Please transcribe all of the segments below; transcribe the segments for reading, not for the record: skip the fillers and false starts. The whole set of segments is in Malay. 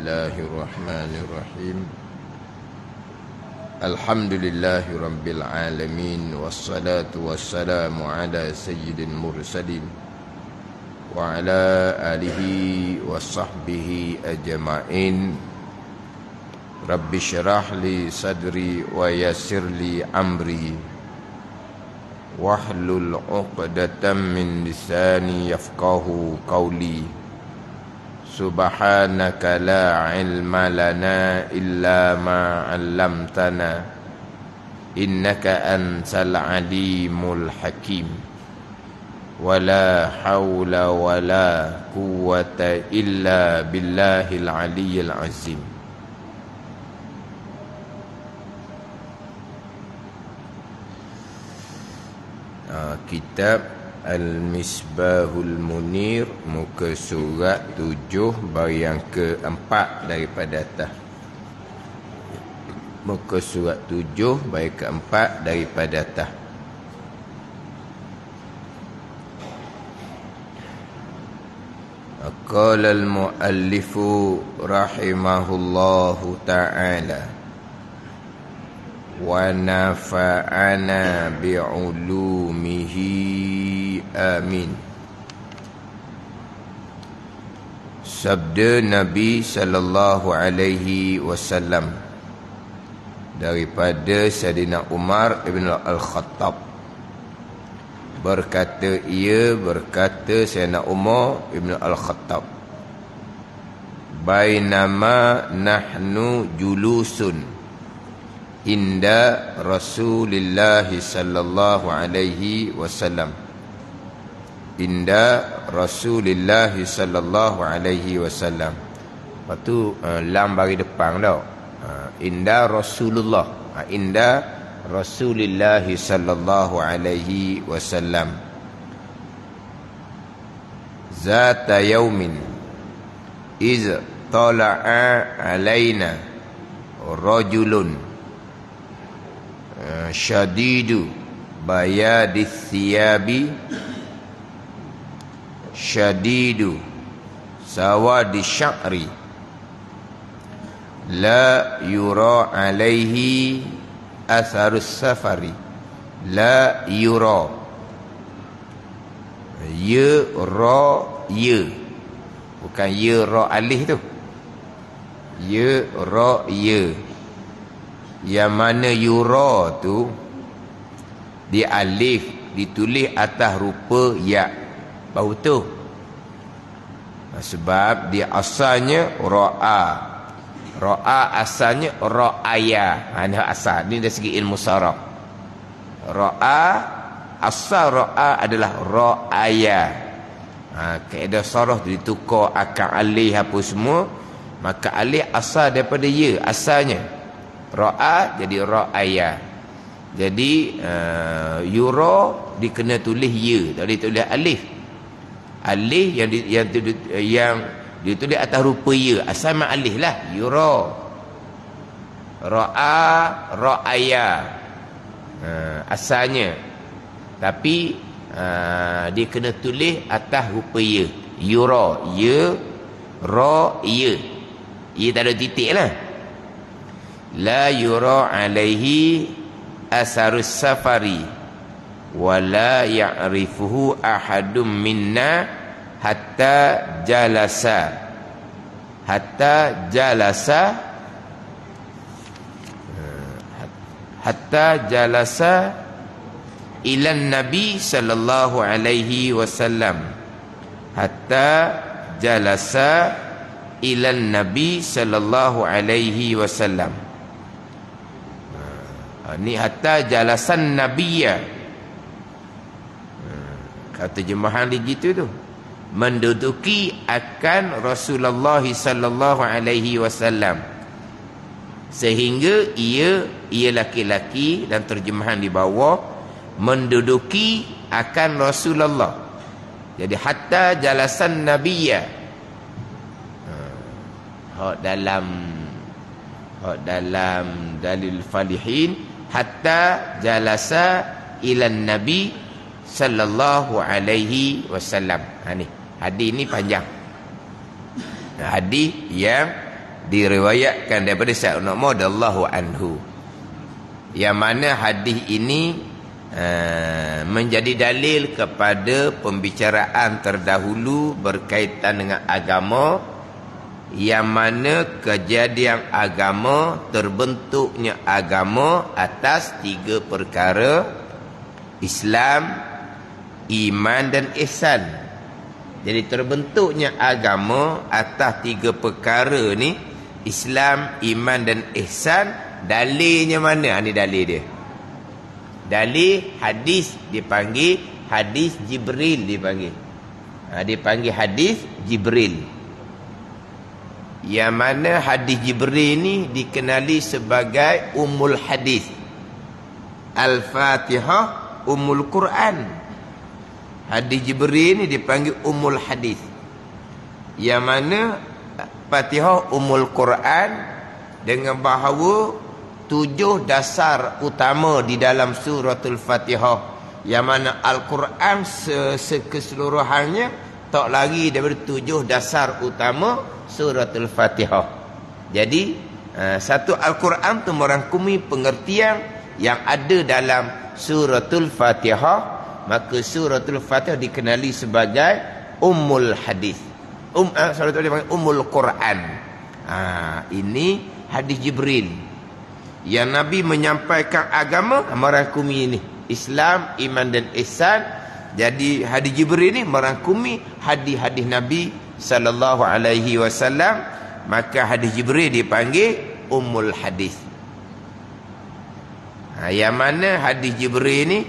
Bismillahirrahmanirrahim. Alhamdulillahi rabbil alamin, wassalatu wassalamu ala sayyidil mursalin wa ala alihi wa sahbihi ajma'in. Rabbi syrah li sadri wa yassir li amri wahlul 'uqdatam min lisani yafqahu qawli. Subhanaka la ilma lana illa ma 'allamtana innaka antal alimul hakim. Wala haula wala quwwata illa billahil aliyyil azim. Kitab Al-Misbahul Munir, muka surat 7 baris yang keempat daripada atas. Muka surat 7 baris keempat daripada atas. Qala al-muallifu rahimahullahu ta'ala wa nafa'ana bi'ulumihi amin. Sabda Nabi sallallahu alaihi wasallam daripada Sayyidina Umar ibn al-Khattab, berkata Sayyidina Umar ibn al-Khattab, bainama nahnu julusun inda Rasulillah sallallahu alaihi wasallam. Inda Rasulillah sallallahu alaihi wasallam. Lepas tu lam bagi depan tau. Inda Rasulullah. Inda Rasulillah sallallahu alaihi wasallam. Zata yaumin iz tala'a alaina rajulun syadidu bayadis thiyabi syadidu sawadi sya'ri la yura alaihi atharus safari. La yura, ya ra ya, bukan ya ra alif tu. Ya ra ya. Yang mana yura tu di alif ditulis atas rupa ya, baru tu. Sebab dia asalnya ra'a. Ra'a asalnya ra'aya. Ini asal. Ini dari segi ilmu saraf. Ra'a, asal ra'a adalah ra'aya. Kaedah saraf ditukar akal alih apa semua, maka alih asal daripada ya, asalnya ra'a jadi ra'aya. Jadi yura dikena tulis ya, tak boleh tulis alif. Alif yang ditulis atas rupa ya, asal mak alif lah, yura. Ra'a ra'aya asalnya, tapi dia kena tulis atas rupa ya, yura, ya ra ya. Ya tak ada titik lah. La yura alaihi asarus safari wala ya'rifuhu ahadum minna hatta jalasa ila nabi sallallahu alaihi wasallam. Hatta jalasa ila nabi sallallahu alaihi wasallam. Ni hatta jalasan nabiyya. Kata terjemahan dia gitu tu. Menduduki akan Rasulullah sallallahu alaihi wasallam. Sehingga ia laki-laki, dan terjemahan di bawah, menduduki akan Rasulullah. Jadi hatta jalasan nabiyya. Dalam dalil falihin, hatta jalasa ilan nabi sallallahu alaihi wasallam. Ni hadis ni panjang. Hadis yang diriwayatkan daripada Sayyidina Umar radhiyallahu anhu, yang mana hadis ini menjadi dalil kepada pembicaraan terdahulu berkaitan dengan agama, yang mana kejadian agama, terbentuknya agama atas 3 perkara: Islam, iman dan ihsan. Jadi terbentuknya agama atas 3 perkara ni, Islam, iman dan ihsan. Dalilnya mana? Ini dalil dia. Dalil hadis dipanggil hadis Jibril dipanggil. Dipanggil hadis Jibril. Yang mana hadis Jibril ni dikenali sebagai Ummul Hadis. Al-Fatihah Ummul Quran. Hadis Jibril ni dipanggil Ummul Hadis. Yang mana Fatihah Ummul Quran, dengan bahawa 7 dasar utama di dalam suratul Fatihah, yang mana Al-Quran keseluruhannya tak lagi daripada 7 dasar utama suratul Fatihah. Jadi satu Al-Quran tu merangkumi pengertian yang ada dalam suratul Fatihah, maka suratul Fatihah dikenali sebagai Ummul Hadis. Suratul Fatihah Ummul Quran. Ini hadis Jibril. Yang Nabi menyampaikan agama merangkumi ini, Islam, iman dan ihsan. Jadi hadis Jibril ini merangkumi hadis-hadis Nabi sallallahu alaihi wasallam, maka hadis Jibril dipanggil Ummul Hadis. Yang mana hadis Jibril ini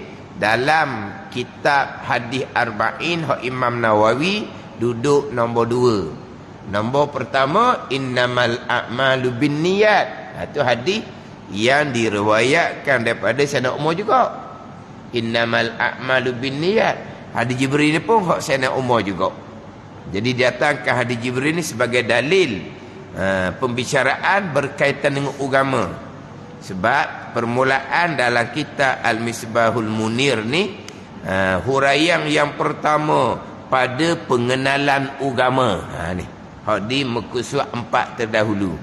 dalam kitab hadis Arba'in Imam Nawawi duduk nombor 2. Nombor pertama, innamal a'malu binniyat. Itu hadis yang diriwayatkan daripada Sayyidina Umar juga. Innamal a'malu binniyat. Hadis Jibril ni pun hak Sayyidina Umar juga. Jadi datangkan hadis Jibril ni sebagai dalil pembicaraan berkaitan dengan agama. Sebab permulaan dalam kitab Al-Misbahul Munir ni, huraian yang pertama pada pengenalan agama. Ni hak di muka surat 4 terdahulu.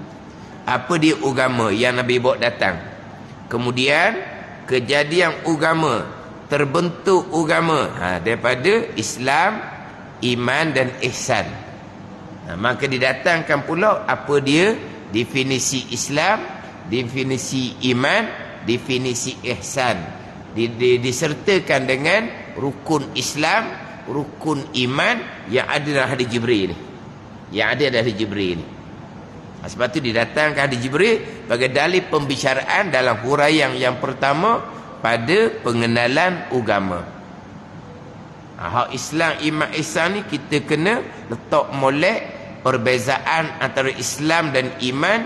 Apa dia agama yang Nabi bawa datang. Kemudian kejadian agama, terbentuk agama daripada Islam, iman dan ihsan. Maka didatangkan pula apa dia definisi Islam, definisi iman, definisi ihsan. Disertakan dengan rukun Islam, rukun iman yang ada dalam hadis Jibril ni. Yang ada dalam hadis Jibril ni. Sebab itu didatangkan hadis Jibril sebagai dalil pembicaraan dalam huraian yang pertama pada pengenalan agama. Hak Islam, iman, ihsan ni kita kena letak molek perbezaan antara Islam dan iman.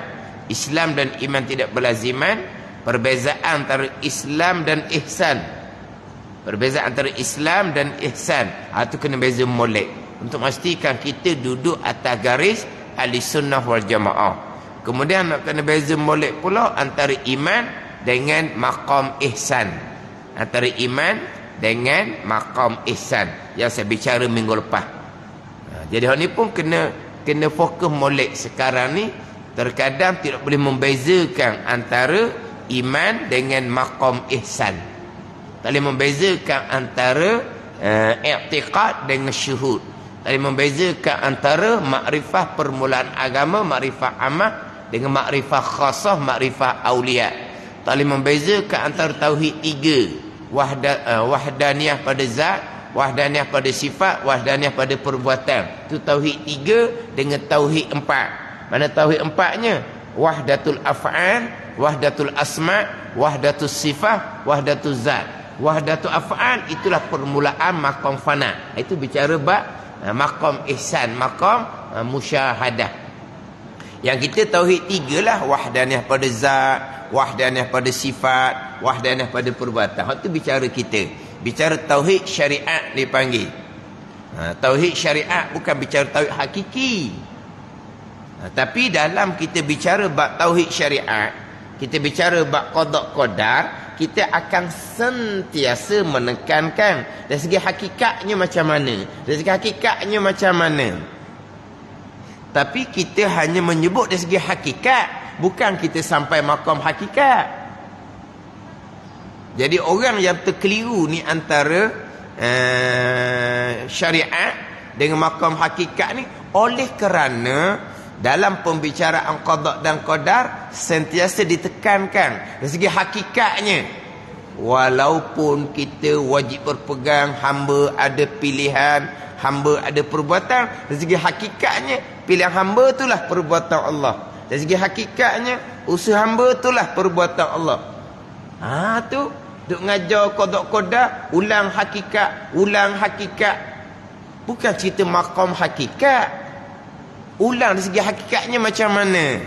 Islam dan iman tidak berlaziman. Perbezaan antara Islam dan ihsan. Perbezaan antara Islam dan ihsan. Itu kena beza molek untuk memastikan kita duduk atas garis ahli sunnah wal jamaah. Kemudian nak kena beza molek pula antara iman dengan maqam ihsan. Antara iman dengan maqam ihsan yang saya bicara minggu lepas. Jadi hal ni pun kena fokus molek sekarang ni. Terkadang tidak boleh membezakan antara iman dengan maqam ihsan. Tak boleh membezakan antara i'tiqad dengan syuhud. Tadi membezakan antara makrifah permulaan agama, makrifah ammah dengan makrifah khasah, makrifah aulia. Tak boleh membezakan antara tauhid 3, wahdaniyah pada zat, wahdaniyah pada sifat, wahdaniyah pada perbuatan. Itu tauhid 3 dengan tauhid 4. Mana tauhid 4-nya? Wahdatul af'al, wahdatul asma', wahdatul sifat, wahdatul zat. Wahdatul af'al itulah permulaan maqam fana. Itu bicara bab maqam ihsan, maqam musyahadah. Yang kita tauhid 3 lah, wahdaniyah pada zat, wahdaniyah pada sifat, wahdaniyah pada perbuatan. Hak tu bicara kita. Bicara tauhid syariat dipanggil. Tauhid syariat bukan bicara tauhid hakiki. Tapi dalam kita bicara bab tauhid syariat, kita bicara bab qada qadar, kita akan sentiasa menekankan dari segi hakikatnya macam mana. Dari segi hakikatnya macam mana. Tapi kita hanya menyebut dari segi hakikat, bukan kita sampai maqam hakikat. Jadi orang yang terkeliru ni antara syariat dengan maqam hakikat ni, oleh kerana dalam pembicaraan qada dan qadar sentiasa ditekankan dari segi hakikatnya. Walaupun kita wajib berpegang, hamba ada pilihan, hamba ada perbuatan, dari segi hakikatnya pilihan hamba itulah perbuatan Allah. Dari segi hakikatnya usaha hamba itulah perbuatan Allah. Tu duk ngajar qada qadar, ulang hakikat, ulang hakikat. Bukan cerita maqam hakikat. Ulang dari segi hakikatnya macam mana.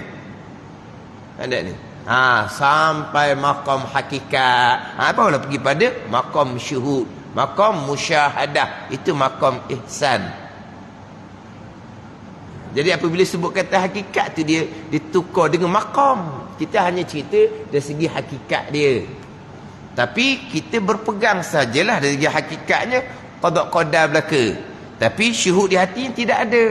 Ada ni. Sampai maqam hakikat. Barulah pergi pada maqam syuhud, maqam musyahadah. Itu maqam ihsan. Jadi apabila sebut kata hakikat tu, dia ditukar dengan maqam. Kita hanya cerita dari segi hakikat dia. Tapi kita berpegang sajalah dari segi hakikatnya, qada qadar belaka. Tapi syuhud di hati tidak ada.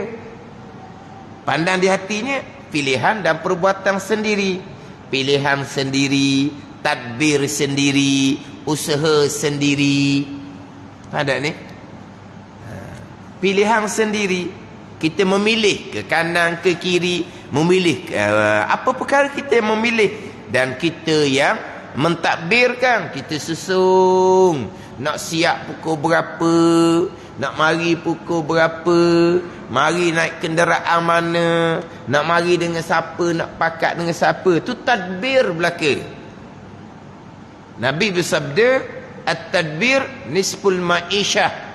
Pandang di hatinya pilihan dan perbuatan sendiri. Pilihan sendiri, tadbir sendiri, usaha sendiri. Ada ni? Pilihan sendiri. Kita memilih ke kanan ke kiri, memilih apa perkara kita memilih, dan kita yang mentadbirkan. Kita susung nak siap pukul berapa, nak mari pukul berapa, mari naik kenderaan mana, nak mari dengan siapa, nak pakat dengan siapa. Tu tadbir belaka. Nabi bersabda, at-tadbir nisful ma'isyah.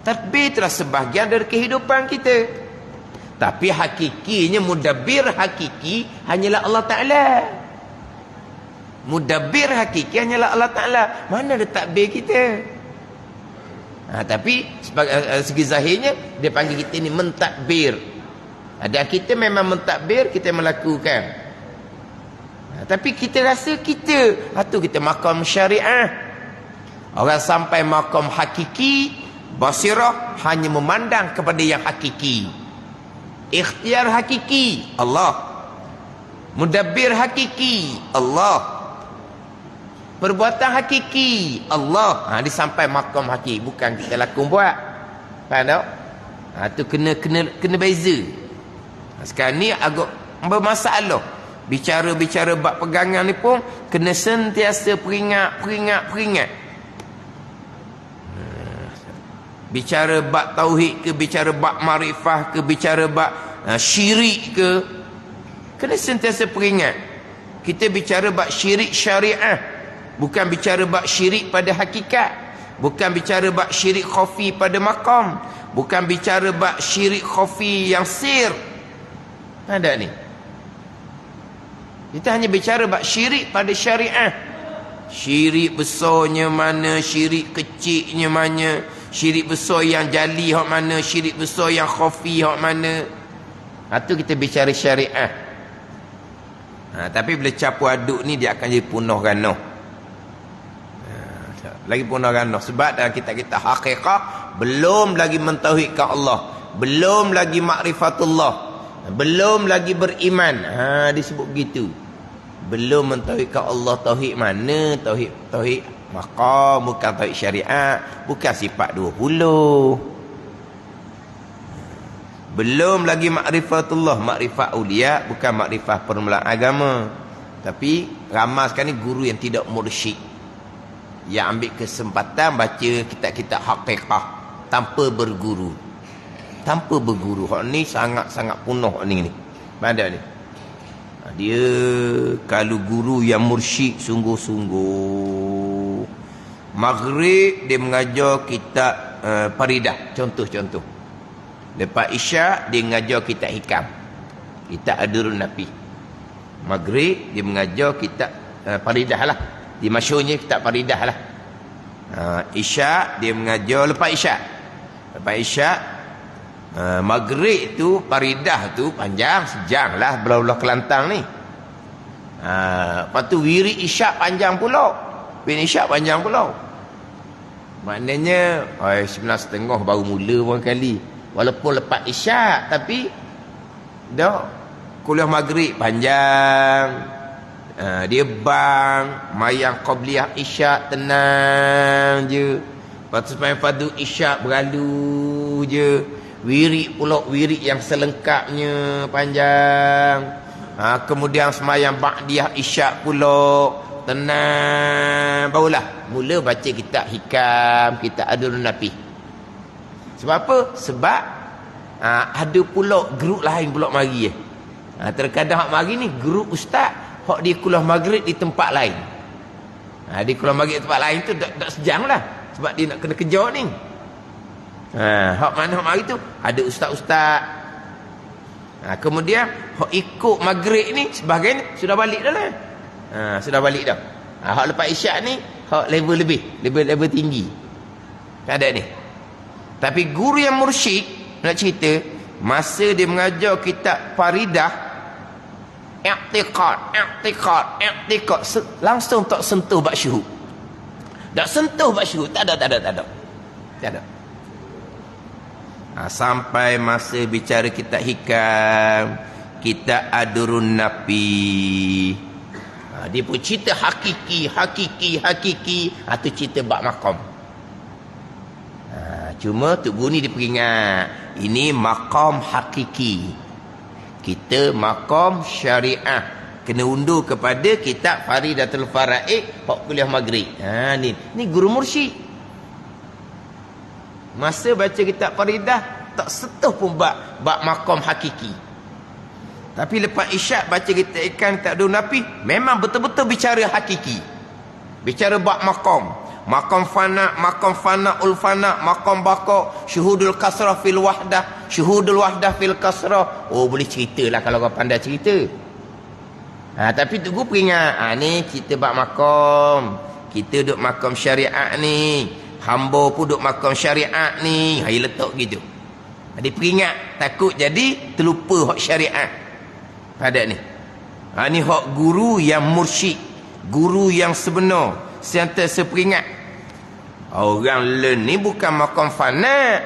Tadbir telah sebahagian dari kehidupan kita. Tapi hakikinya, mudabbir hakiki hanyalah Allah Ta'ala. Mudabbir hakiki hanyalah Allah Ta'ala. Mana ada tadbir kita? Tapi segi zahirnya dia panggil kita ni mentadbir. Dan kita memang mentadbir, kita melakukan. Tapi kita rasa kita kita maqam syariah. Orang sampai maqam hakiki, basirah, hanya memandang kepada yang hakiki. Ikhtiar hakiki Allah. Mudabbir hakiki Allah. Perbuatan hakiki Allah. Dia sampai maqam hakiki, bukan kita lakon buat. Faham tak? Tu kena beza. Sekarang ni agak bermasalah. Bicara bab pegangan ni pun kena sentiasa peringat. Bicara bab tauhid ke, bicara bab makrifah ke, bicara bab syirik ke, kena sentiasa peringat. Kita bicara bab syirik syariah, bukan bicara bab syirik pada hakikat. Bukan bicara bab syirik khafi pada maqam. Bukan bicara bab syirik khafi yang sir. Ada ni. Kita hanya bicara bab syirik pada syariah. Syirik besarnya mana, syirik kecilnya mana, syirik besar yang jali hak mana, syirik besar yang khafi hak mana. Itu kita bicara syariah. Tapi bila campur aduk ni, dia akan jadi punah ranah. Lagi punah ranah. Sebab dalam kitab-kitab hakikat belum lagi mentauhidkan Allah, belum lagi makrifatullah, belum lagi beriman. Disebut begitu. Belum mentauhidkan Allah. Tauhid mana? Tauhid maqam, bukan tauhid syariat, bukan sifat 20. Belum lagi makrifatullah, makrifat aulia, bukan makrifat permulaan agama. Tapi ramai sekarang ni guru yang tidak mursyid, yang ambil kesempatan baca kitab-kitab haqiqah tanpa berguru. Tanpa berguru. Hak ni sangat-sangat punah ni. Mana ni? Dia kalau guru yang mursyid sungguh-sungguh, maghrib dia mengajar kitab Faridah, contoh-contoh. Lepas isyak dia mengajar kitab hikam, kitab Adurun Nafi. Maghrib dia mengajar kitab Faridah lah, di masyhurnya kitab Faridah lah. Isyak dia mengajar lepas isyak. Maghrib tu Faridah tu panjang sejam lah, belah-belah Kelantan ni. Lepas tu wirid isyak panjang pula, wirid isyak panjang pula. Maknanya 9:30 baru mula barangkali, walaupun lepas isyak, tapi Dah kuliah maghrib panjang. Dia bang mayang qabliyah isyak tenang je. Lepas tu sembahyang fardu isyak berlalu je. Wirid pula wirid yang selengkapnya panjang. Kemudian sembahyang ba'diyah isyak pula tenang. Barulah mula baca kitab hikam, kitab Adurun Nafi. Sebab apa? Sebab ada pula grup lain pula mari. Terkadang hak mari ni grup ustaz hak dia kuliah maghrib di tempat lain. Dia kuliah maghrib di tempat lain tu tak sejam lah. Sebab dia nak kena kejar ni. Hak mana hak mari tu ada ustaz-ustaz. Kemudian hak ikut maghrib ni sebahagian sudah balik dah lah. Sudah balik dah. Hak lepas isyak ni hak level level tinggi. Tak ada ni. Tapi guru yang mursyid nak cerita masa dia mengajar kitab Faridah i'tiqad langsung tak sentuh bab syuhud. Tak sentuh bab syuhud, tak ada. Sampai masa bicara kitab hikam, kitab Adurun Nafi. Dia pun cerita hakiki. Tu cerita bab maqam. Cuma Tok Guru ni dia peringat, ini maqam hakiki. Kita maqam syariah. Kena undur kepada kitab Faridatul Faraid hak kuliah maghrib. Ni guru mursyid. Masa baca kitab Faridah tak sentuh pun bab maqam hakiki. Tapi lepas isyak baca kitab ikan tak ada napi, memang betul-betul bicara hakiki. Bicara bab maqam. Maqam fana, maqam baqa, syuhudul kasrah fil wahdah, syuhudul wahdah fil kasrah. Boleh ceritalah kalau kau pandai cerita. Tapi tu gua peringat, ni kita bab maqam. Kita duduk maqam syariat ni. Hamba pun duduk maqam syariat ni. Hai letak gitu. Dia peringat, takut jadi terlupa hak syariat. Pada ni. Ni hak guru yang mursyid, guru yang sebenar. Sentiasa peringat, orang learn ni bukan maqam fana,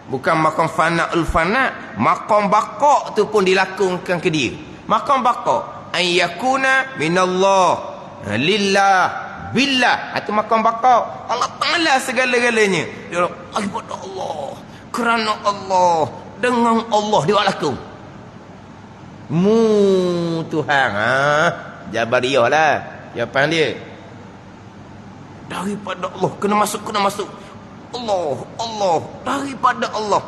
bukan maqam fana ulfana, maqam baqa tu pun dilakukan ke dia. Maqam baqa ayyakuna minallah lillah billah, itu maqam baqa. Allah Taala segala-galanya dia kepada Allah, kerana Allah, dengan Allah dia laku. Tuhan Jabariyah lah jawapan dia. Daripada Allah kena masuk Allah daripada Allah,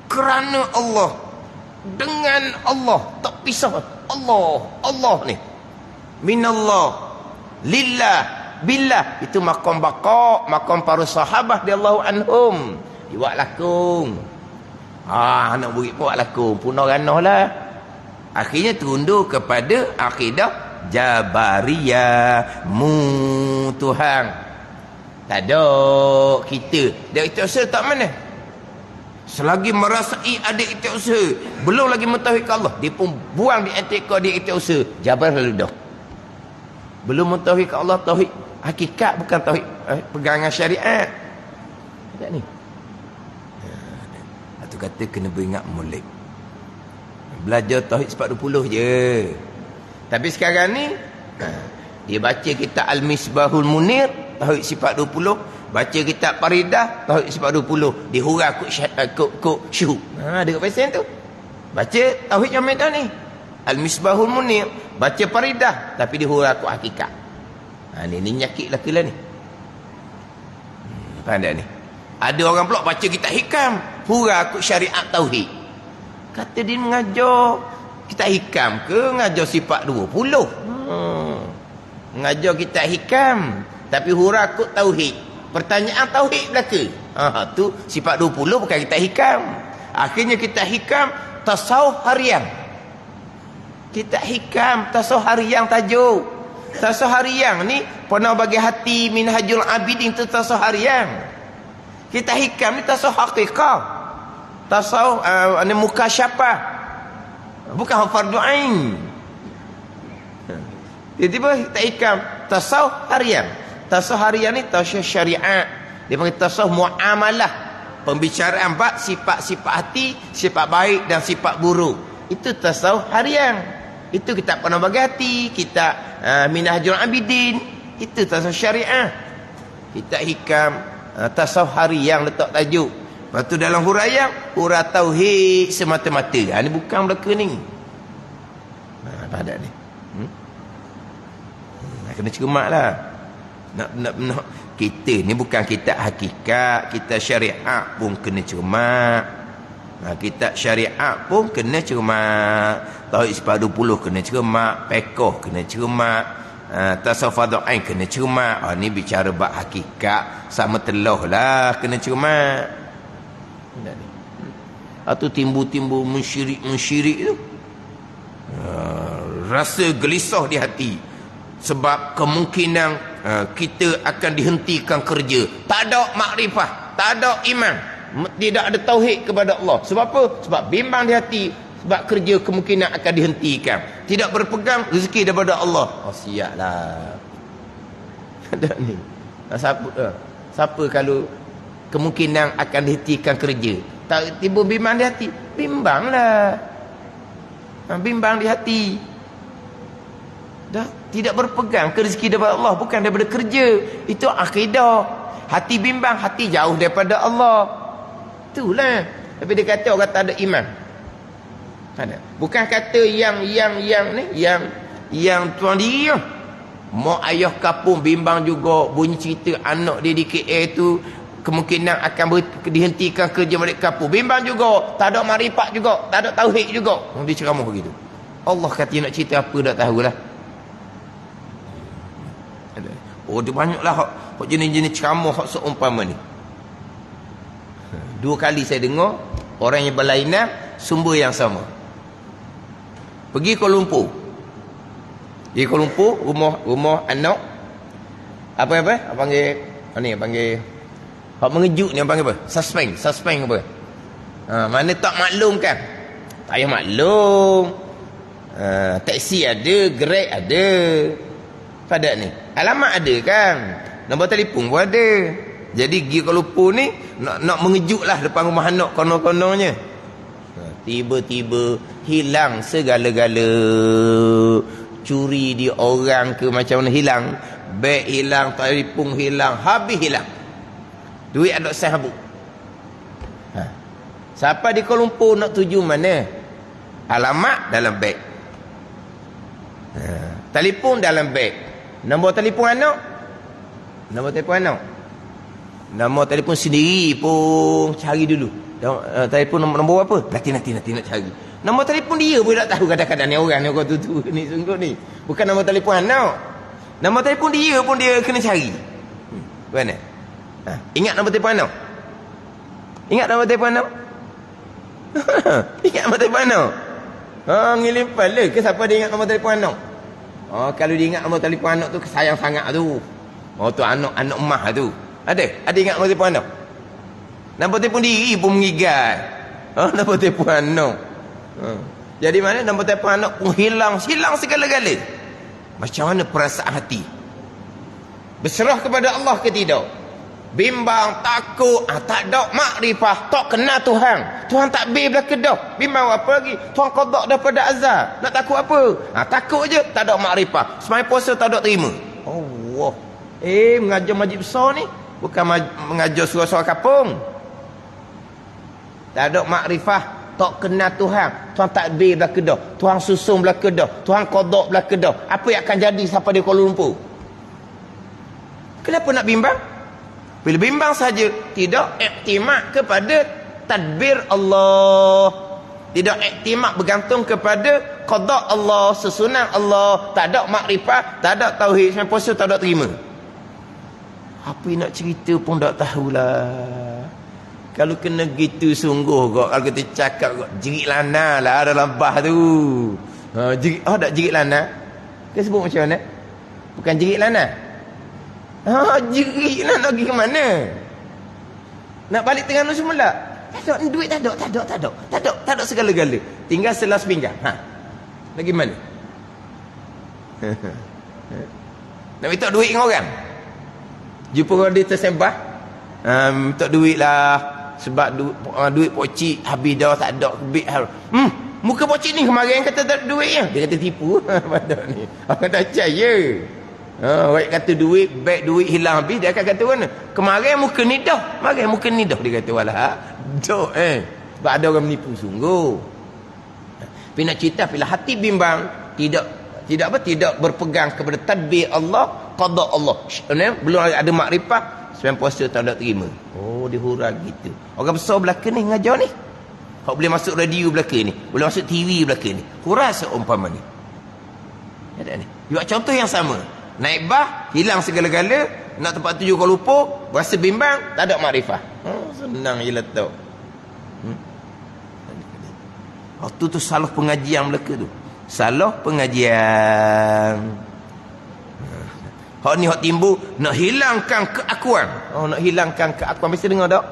kerana Allah, dengan Allah, tak pisah Allah ni minallah lillah billah. Itu maqam baqa, maqam para sahabah radhiyallahu anhum buat lakung. Anak murid buat lakung punah ranah lah. Akhirnya terundur kepada akidah Jabariyah, Tuhan. Tak ada kita. Dia ikhtiar usaha tak mana. Selagi merasai ada ikhtiar usaha, belum lagi mentauhidkan Allah, dia pun buang di etika dia ikhtiar usaha. Jabar lalu dah. Belum mentauhidkan Allah, tauhid hakikat, bukan tauhid pegangan syariat. Tak ni. Itu kata kena beringat molek. Belajar tauhid 420 je. Tapi sekarang ni dia baca kitab Al-Misbahul Munir tauhid sifat 20, baca kitab Faridah tauhid sifat 20, dihurai kok syuhud. Dekat pesen tu. Baca tauhid yang medan ni. Al-Misbahul Munir, baca Faridah tapi dihurai kok hakikat. Ni nyakit lah kela ni. Pandai ni. Ada orang pula baca kitab hikam, hurai kok syariat tauhid. Kata dia mengajar kitab hikam ke mengajar sifat 20? Mengajar kitab hikam tapi hurakut tauhid. Pertanyaan tauhid belaka. Tu sifat 20 bukan kitab hikam. Akhirnya kitab hikam tasawuf harian. Kitab hikam tasawuf harian tajuk. Tasawuf harian ni pernah bagi hati Minhajul Abidin tu tasawuf harian. Kitab hikam ni tasawuf hakikah. Tasawuf mukasyafah. Bukan fardu ain. Tiba-tiba kitab hikam tasawuf harian. Tasawuf harian ni tasawuf syariat. Dia panggil tasawuf muamalah. Pembicaraan bab sifat-sifat hati, sifat baik dan sifat buruk. Itu tasawuf harian. Itu kitab Penuh Bagati, kitab Minhajul Abidin. Itu tasawuf syariah. Kitab hikam tasawuf harian letak tajuk. Lepas tu dalam huraian, hurah tauhid semata-mata. Ini bukan belaka ni. Pada ni. Kena cermat lah. Nak kita ni bukan kitab hakikat, kita syariat pun kena cermat. Kitab syariat pun kena cermat. Tauhid sifat 20 kena cermat, fiqh kena cermat, tasawuf fardhu ain kena cermat. Ni bicara bab hakikat, sama telah lah kena cermat. Atau timbul-timbul mensyirik tu. Rasa gelisah di hati sebab kemungkinan kita akan dihentikan kerja, tak ada makrifah, tak ada iman, tidak ada tauhid kepada Allah. Sebab apa? Sebab bimbang di hati, sebab kerja kemungkinan akan dihentikan, tidak berpegang rezeki daripada Allah. Siaplah. Ada ni. Siapa kalau kemungkinan akan dihentikan kerja, tak timbul bimbang di hati? Bimbanglah. Bimbang di hati. Dah tidak berpegang ke rezeki daripada Allah, bukan daripada kerja. Itu akidah. Hati bimbang, hati jauh daripada Allah. Itulah. Tapi dia kata orang tak ada iman. Ada. Bukan kata yang tuan diri. Mak ayah kapung bimbang juga, bunyi cerita anak dia di KL tu kemungkinan akan dihentikan kerja balik kapung. Bimbang juga, tak ada makrifat juga, tak ada tauhid juga. Dia ceramah begitu. Allah kata nak cerita apa tak tahulah. Dia banyaklah hak jenis-jenis ceramah hak seumpama ni. 2 kali saya dengar orang yang berlainan sumber yang sama. Pergi Kuala Lumpur. Di Kuala Lumpur, rumah anak apa panggil hak mengejut ni panggil apa? Suspend apa? Mana tak maklum kan? Tak payah maklum. Taksi ada, Grab ada. Pada ni alamat ada kan, nombor telefon pun ada. Jadi pergi Kuala Lumpur ni nak mengejutlah depan rumah anak kono-kononnya. Tiba-tiba hilang segala-gala. Curi di orang ke macam mana hilang, beg hilang, telefon hilang, habis hilang. Duit ada sahabu. Siapa di Kuala Lumpur nak tuju mana? Alamat dalam beg. Telefon dalam beg. Nombor telefon anak. Nombor telefon sendiri pun cari dulu. Telefon nombor apa? Nanti nak cari. Nombor telefon dia pun tak tahu kadang-kadang ni orang tu ni sungguh ni. Bukan nombor telefon anak. Nombor telefon dia pun dia kena cari. Mana? Ingat nombor telefon anak? Ingat nombor telefon anak? Ingat nombor telefon anak? Ngilim pala ke siapa dia ingat nombor telefon anak? Kalau dia ingat nombor telefon anak tu sayang sangat tu. Tu anak emak tu. Ada ingat nombor telefon anak? Nombor telefon diri pun mengigat. Nombor telefon anak. Jadi mana nombor telefon anak pun hilang segala-gala. Macam mana perasaan hati? Berserah kepada Allah ke tidak? Bimbang, takut, tak ada makrifah, tak kenal Tuhan. Tuhan takbir belaka dah. Bimbang apa lagi? Tuhan qada daripada azab. Nak takut apa? Takut je, tak ada makrifah. Semai puasa tak ada terima. Allah. Mengajar majlis besar ni bukan mengajar surau-surau kampung. Tak ada makrifah, tak kenal Tuhan. Tuhan takbir belaka dah. Tuhan susung belaka dah. Tuhan qada belaka dah. Apa yang akan jadi sampai di Kuala Lumpur? Kenapa nak bimbang? Bila bimbang saja, tidak iktimak kepada tadbir Allah, tidak iktimak bergantung kepada qada Allah, susunan Allah, tak ada makrifat, tak ada tauhid, sampai puasa tak ada terima. Apa nak cerita pun tak tahulah. Kalau kena gitu sungguh kok, kalau kita cakap kok jerit lana lah dalam bah tu. Tak jerit lana. Kita sebut macam mana? Bukan jerit lana. Jerit lah nak pergi ke mana? Nak balik Terengganu semula? Tak ada duit, tak ada segala-gala. Tinggal selas pinggang. Lagi mana? Nak minta duit dengan orang? Jumpa orang dia tersembah, minta duit lah. Sebab duit pokcik habis dah, tak ada. Muka pocik ni kemarin kata tak ada duit ya. Dia kata tipu. Pada ni. Orang tak percaya. Orang kata duit, beg duit hilang habis, dia akan kata mana? Kemarin muka ni dah. Kemarin muka ni dah. Dia kata walah. Dah sebab ada orang menipu sungguh. Tapi nak cerita bila hati bimbang, tidak berpegang kepada tadbir Allah, qada Allah. Belum ada makrifah, sembahyang puasa tak ada terima. Oh, dia hurang gitu. Orang besar belakang ni ngajar ni. Kau boleh masuk radio belakang ni, boleh masuk TV belakang ni. Hurang seumpama ni. Ada ni. Buat contoh yang sama. Naik bah, hilang segala-gala, nak tempat tuju Kuala Lumpur, rasa bimbang, tak ada makrifah. Senang je letak. Waktu tu salah pengajian belaka tu. Salah pengajian. Hak ni hak timbul nak hilangkan keakuan. Nak hilangkan keakuan. Mesti dengar tak?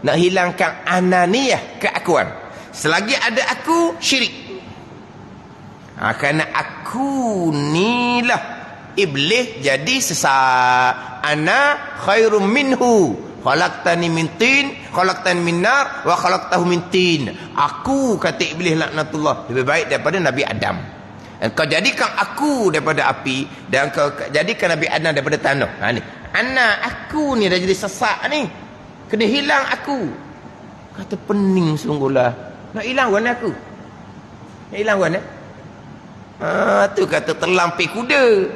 Nak hilangkan ananiyah, keakuan. Selagi ada aku, syirik. Kerana aku ni lah iblis jadi sesat. Ana khairum minhu. Khalaqtani min tin, khalaqtani min nar, wa khalaqtahu min tin. Aku, kata iblis laknatullah, lebih baik daripada Nabi Adam. Dan kau jadikan aku daripada api, dan kau jadikan Nabi Adam daripada tanah. Ni. Ana, aku ni dah jadi sesak ni. Kena hilang aku. Kata pening sungguhlah. Nak hilang warna aku. Nak hilang warna. Tu kata terlampir kuda.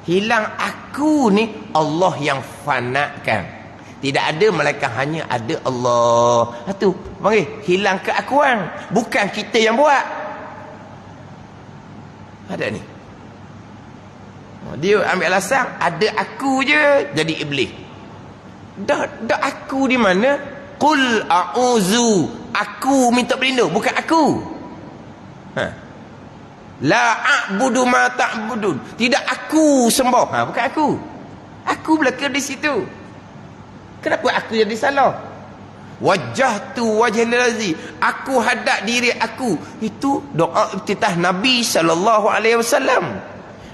Hilang aku ni Allah yang fanakan. Tidak ada malaikat, hanya ada Allah. Tu panggil hilang keakuan. Bukan kita yang buat. Ada ni. Dia ambil alasan ada aku je jadi iblis. Dah aku di mana? Qul a'udzu. Aku minta berlindung, bukan aku. La a'budu ma ta'budun. Tidak aku sembah. Bukan aku. Aku belaka di situ. Kenapa aku jadi salah? Wajjahtu wajhal ladzi. Aku hadap diri aku. Itu doa iftitah Nabi sallallahu alaihi wasallam.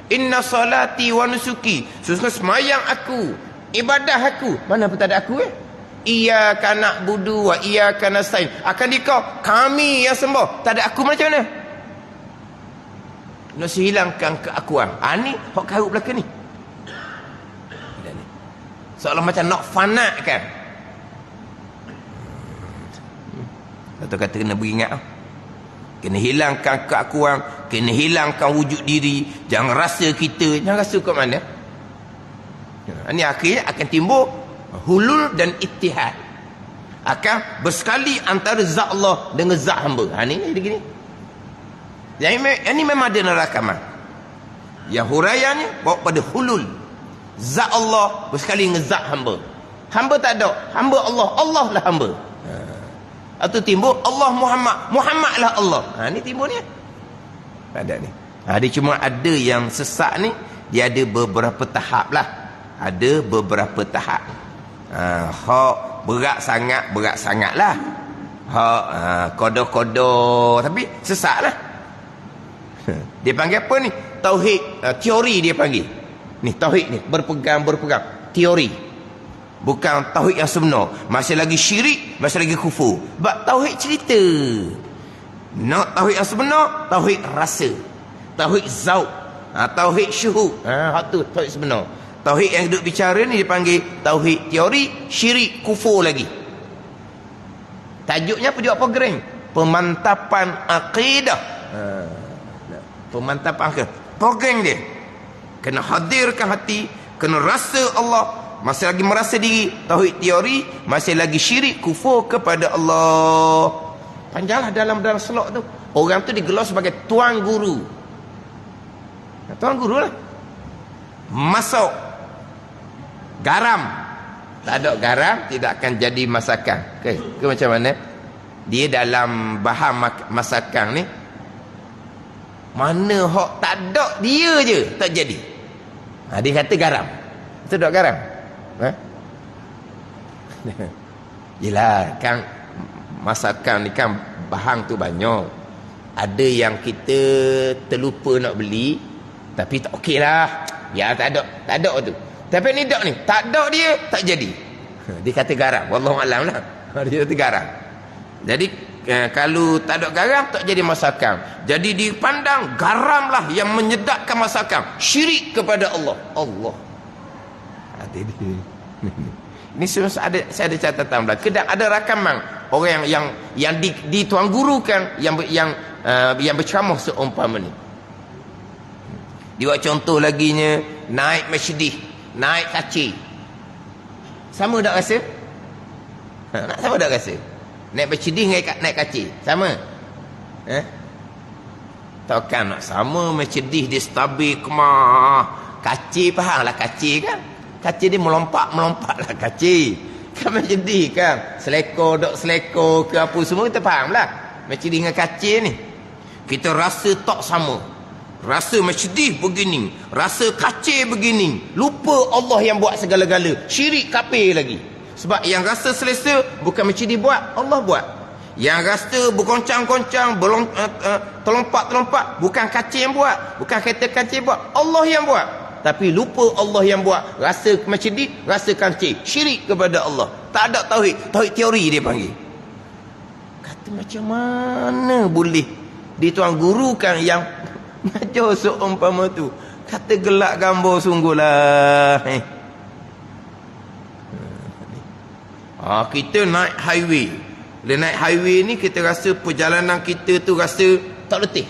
Inna salati wa nusuki. Sesungguhnya semayang aku, ibadah aku. Mana pun tak ada aku Iyyaka na'budu wa iyyaka nasta'in. Akan dikau kami yang sembah. Tak ada aku macam mana? Nak hilangkan keakuan. Ni hak karut belakang ni. Seolah macam nak fanatkan. Satu kata kena beringat. Kena hilangkan keakuan, kena hilangkan wujud diri. Jangan rasa kita, jangan rasa kat mana. Ini akhirnya akan timbul hulul dan ittihad. Akan bersekali antara zat Allah dengan zat hamba. Ini begini. Yang ini memang ada nerakaman. Yang huraiannya bawa pada hulul. Zat Allah bersekali dengan zat hamba. Hamba tak ada, hamba Allah, Allah lah hamba. Atau timbul Allah Muhammad, Muhammad lah Allah. Ni timbul ni. Ada ni. Dia cuma ada yang sesat ni, dia ada beberapa tahap lah. Ada beberapa tahap. Hak berat sangat lah. Hak kodoh-kodoh tapi sesat lah. Dia panggil apa ni? Tauhid, teori dia panggil. Ni tauhid ni berpegang teori. Bukan tauhid yang sebenar. Masih lagi syirik, masih lagi kufur. Sebab tauhid cerita. Nak tauhid yang sebenar, tauhid rasa. Tauhid zauq, tauhid syuhud. Hak tu tauhid sebenar. Tauhid yang duduk bicara ni dipanggil tauhid teori, syirik, kufur lagi. Tajuknya apa juga program? Pemantapan akidah. Pemantapan akidah. Program dia. Kena hadirkan hati, kena rasa Allah, masih lagi merasa diri, tauhid teori, masih lagi syirik, kufur kepada Allah. Panjanglah dalam selok tu. Orang tu digelar sebagai tuan guru. Tuan guru lah. Masuk garam. Tak ada garam, tidak akan jadi masakan. Okay. Ke macam mana? Dia dalam bahan masakan ni, mana hak tak ada dia je tak jadi. Dia kata garam. Betul tak garam? Yelah, kan masakan ni kan bahan tu banyak. Ada yang kita terlupa nak beli, tapi tak okey lah. Ya tak ada tu. Tapi ni tak ni, tak ada dia tak jadi. Dia kata garam. Wallahu alam lah. Dia kata garam. Jadi kalau tak ada garam tak jadi masakan. Jadi dipandang garamlah yang menyedapkan masakan. Syirik kepada Allah. Allah. Ini saya ada catatan belakang. Dan ada rakaman orang yang dituan gurukan yang berceramah seumpama ni. Dia buat contoh laginya, naik Mercedes, naik kaci. Sama tak rasa? Sama tak rasa? Naik Mercedes naik kaci. Sama? Takkan nak sama. Mercedes dia stabil kemah. Kaci faham lah kaci kan? Kaci dia melompat lah kaci. Kan Mercedes kan? Selekor ke apa semua kita faham lah. Mercedes dengan kaci ni. Kita rasa tak sama. Rasa Mercedes begini, rasa kaci begini. Lupa Allah yang buat segala-gala. Syirik kafir lagi. Sebab yang rasa selesa bukan Mercedes buat, Allah buat. Yang rasa bergoncang-goncang, terlompat-terlompat, bukan kaci yang buat, bukan kereta kaci buat, Allah yang buat. Tapi lupa Allah yang buat. Rasa Mercedes, rasa kaci. Syirik kepada Allah. Tak ada tauhid. Tauhid teori dia panggil. Kata macam mana boleh dituan gurukan yang macam seumpama tu. Kata gelak gambar sungguhlah. Kita naik highway. Bila naik highway ni kita rasa perjalanan kita tu rasa tak letih.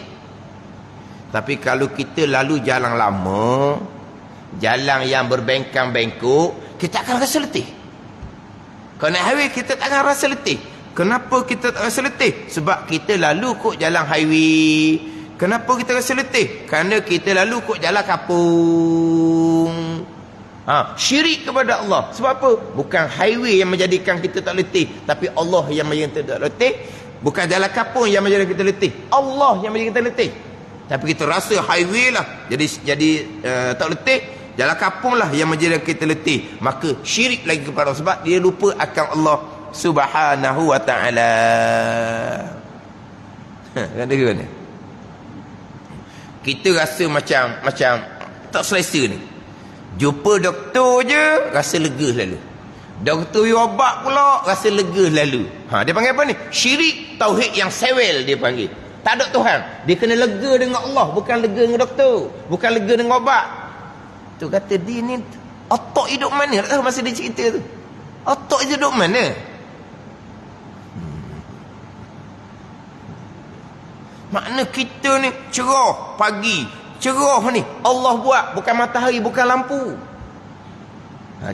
Tapi kalau kita lalu jalan lama, jalan yang berbengkang-bengkok, kita akan rasa letih. Kalau naik highway kita tak akan rasa letih. Kenapa kita tak rasa letih? Sebab kita lalu kok jalan highway. Kenapa kita rasa letih? Kerana kita lalu kok jalan kapung. Syirik kepada Allah. Sebab apa? Bukan highway yang menjadikan kita tak letih, tapi Allah yang menjadikan kita tak letih. Bukan jalan kapung yang menjadikan kita letih, Allah yang menjadikan kita letih. Tapi kita rasa highway lah jadi tak letih. Jalan kapung lah yang menjadikan kita letih. Maka syirik lagi kepada Allah. Sebab dia lupa akan Allah Subhanahu wa ta'ala. Kan dia ni? Kita rasa macam tak selesa ni. Jumpa doktor je rasa lega lalu. Doktor ubat pula rasa lega lalu. Dia panggil apa ni? Syirik tauhid yang sewel dia panggil. Tak ada Tuhan. Dia kena lega dengan Allah, bukan lega dengan doktor, bukan lega dengan ubat. Tu kata dia ni otak hidup mana? Tak tahu masa dia cerita tu. Otak hidup mana? Makna kita ni cerah pagi. Cerah ni Allah buat, bukan matahari, bukan lampu.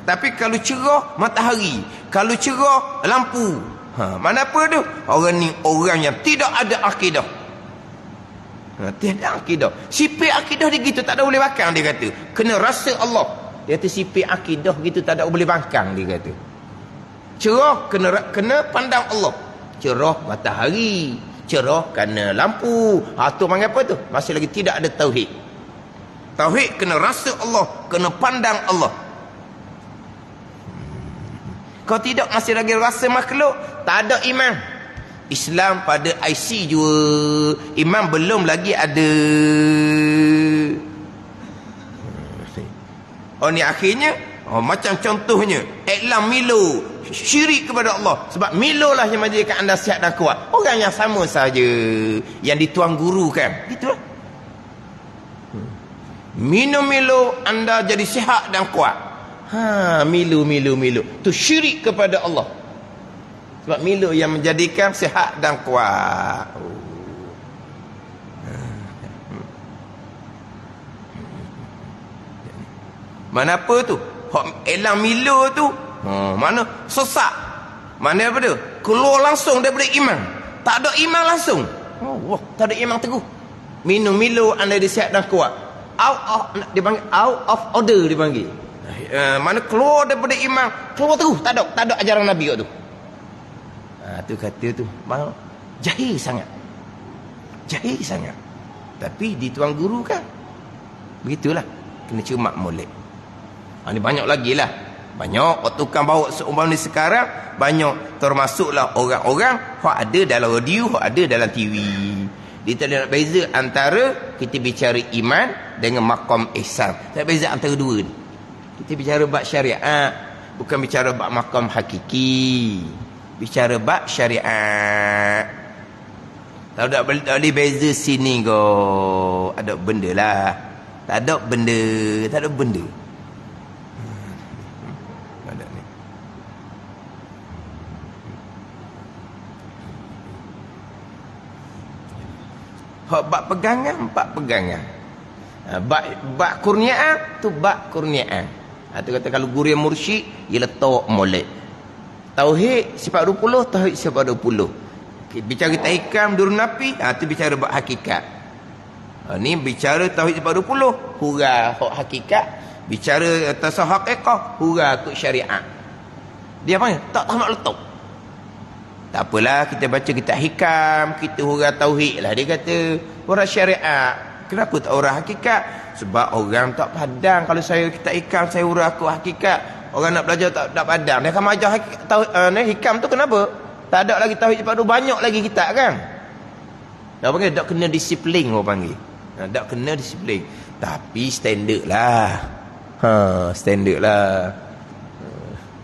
Tapi kalau cerah matahari, kalau cerah lampu. Mana apa tu? Orang ni orang yang tidak ada akidah. Tidak ada akidah. Sipir akidah dia gitu tak ada boleh bakang dia kata. Kena rasa Allah. Dia kata sipir akidah gitu tak ada boleh bakang dia kata. Cerah kena pandang Allah. Cerah matahari, cerah kerana lampu. Tu panggil apa tu? Masih lagi tidak ada tauhid. Tauhid kena rasa Allah, kena pandang Allah. Kalau tidak masih lagi rasa makhluk, tak ada iman. Islam pada IC juga, iman belum lagi ada. Ni akhirnya macam contohnya iklan Milo, syirik kepada Allah. Sebab Milo lah yang menjadikan anda sihat dan kuat. Orang yang sama saja yang dituan guru kan, itulah. Minum Milo anda jadi sihat dan kuat. Milo tu syirik kepada Allah. Sebab Milo yang menjadikan sihat dan kuat. Mana apa tu? Elang Milo tu mana sesak. Mana apa tu? Keluar langsung daripada iman. Tak ada iman langsung. Tak ada iman teguh. Minum Milo anda jadi sihat dan kuat. Dia panggil out of order dia panggil. Mana keluar daripada iman, keluar terus, tak ada ajaran Nabi kat tu. Tu kata tu jahil sangat. Tapi di tuan guru kan begitulah, kena cermat molek. Ni banyak lagi lah. Banyak tukang bawa seumpama ni sekarang, banyak termasuklah orang-orang hak ada dalam radio, hak ada dalam TV. Dia tak nak beza antara kita bicara iman dengan maqam ihsan. Tak beza antara dua ni. Kita bicara bab syariat, bukan bicara bab maqam hakiki. Bicara bab syariat. Tak boleh beza sini ko. Ada benda lah. Tak ada benda. Tak ada benda. Ada ni. Hak bak pegangan, bak pegangan. Bak kurniaan tu bak kurniaan. Tu kata kalau guru yang mursyid, ia letak molek. Tauhid sifat 20, tauhid sifat 20. Bicara tahikam durun nafi, tu bicara bab hakikat. Ni bicara tauhid sifat 20, hurah hak hakikat. Bicara tasawuf haqiqah, hurah ikut syariat. Dia apa? Tak tahu nak letak. Tak apalah, kita baca kitab hikam, kita hurah tauhid lah. Dia kata hurah syariat. Kenapa tak hurah hakikat? Sebab orang tak padang. Kalau saya kitab hikam, saya hurah ikut hakikat. Orang nak belajar tak padang. Dia akan ajar hikam tu kenapa? Tak ada lagi tauhid sifat 20, banyak lagi kitab kan. Dia panggil tak kena disiplin, orang panggil. Tak kena disiplin. Tapi standard lah. Standard lah.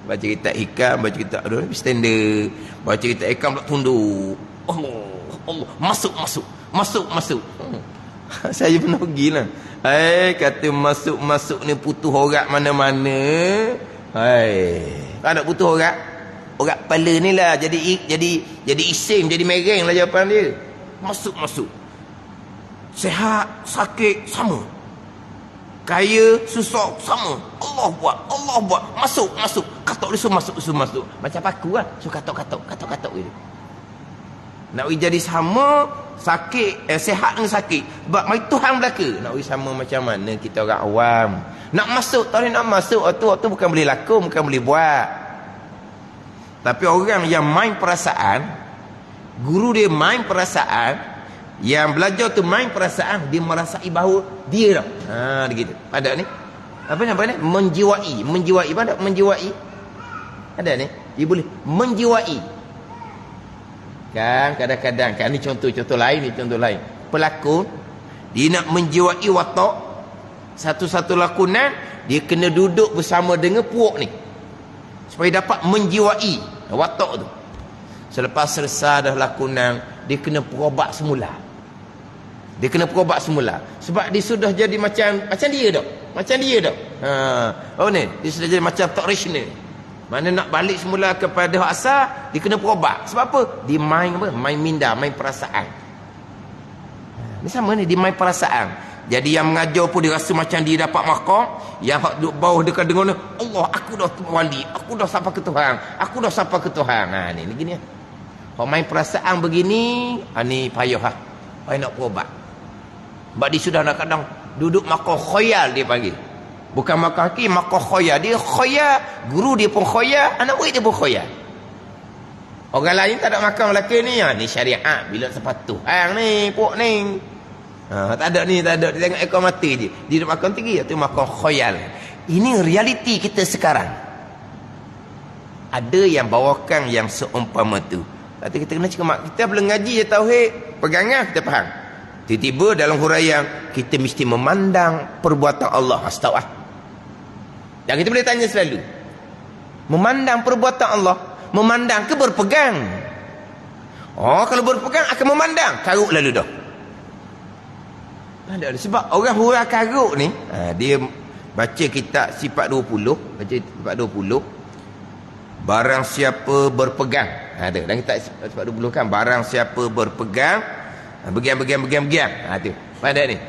Baca kitab hikam, baca kitab standard. Baca kitab hikam tak tunduk. Allah, masuk. Saya pernah pergi lah. Kata masuk ni putus horat mana-mana. Kan nak putus horat? Orang kepala ni lah jadi isim, jadi mereng lah jawapan dia. Masuk. Sehat, sakit, sama. Kaya, susah, sama. Allah buat. Masuk. Katok dia suruh masuk. Macam paku lah. So katok gitu. Nak jadi sama, sakit, sehat dengan sakit. Sebab mari Tuhan belaka. Nak sama macam mana kita orang awam. Nak masuk, tak boleh nak masuk. Waktu bukan boleh laku, bukan boleh buat. Tapi orang yang main perasaan, guru dia main perasaan, yang belajar tu main perasaan, dia merasai bahawa dia dah. Begitu. Ada ni. Apa ni? Menjiwai. Apa menjiwai? Ada ni. Dia boleh menjiwai. Kan kadang-kadang kan ni contoh lain. Pelakon dia nak menjiwai watak satu-satu lakonan, dia kena duduk bersama dengan puak ni supaya dapat menjiwai watak tu. Selepas selesai dah lakonan, dia kena perobat semula. Sebab dia sudah jadi macam dia dah. Ni dia sudah jadi macam tak rasional. Mana nak balik semula kepada hak asal, dia kena perobat. Sebab apa? Dia main apa? Main minda, main perasaan. Ni sama ni, dia main perasaan. Jadi yang mengajar pun dia rasa macam dia dapat maqam, yang hak duduk bawah dekat dengar Allah, aku dah wali, aku dah sampai ke Tuhan. Ni gini. Hak main perasaan begini, ni payah nak berubat. Sebab dia sudah kadang duduk maqam khayal dia panggil. Bukan maqam hakiki, maqam khayal. Dia khayal, guru dia pun khayal, anak murid dia pun khayal. Orang lain tak ada maqam lelaki ni. Ni syariat bila sampai Tuhan ni, puak ni. Tak ada. Dia tengok ekor mata je. Dia duduk makan tinggi, itu makan khayal. Ini realiti kita sekarang. Ada yang bawakan yang seumpama tu. Tapi kita kena cakap, kita belum ngaji je tauhid, pegangan kita faham. Tiba-tiba dalam huraian kita mesti memandang perbuatan Allah. Astagfirullah. Yang kita boleh tanya selalu, memandang perbuatan Allah, memandang ke berpegang? Kalau berpegang akan memandang, karuk lalu dah. Sebab orang hurah karuk ni, dia baca kitab sifat 20, barang siapa berpegang, ada dalam kitab sifat 20 kan, barang siapa berpegang, begian. Tu pada ni,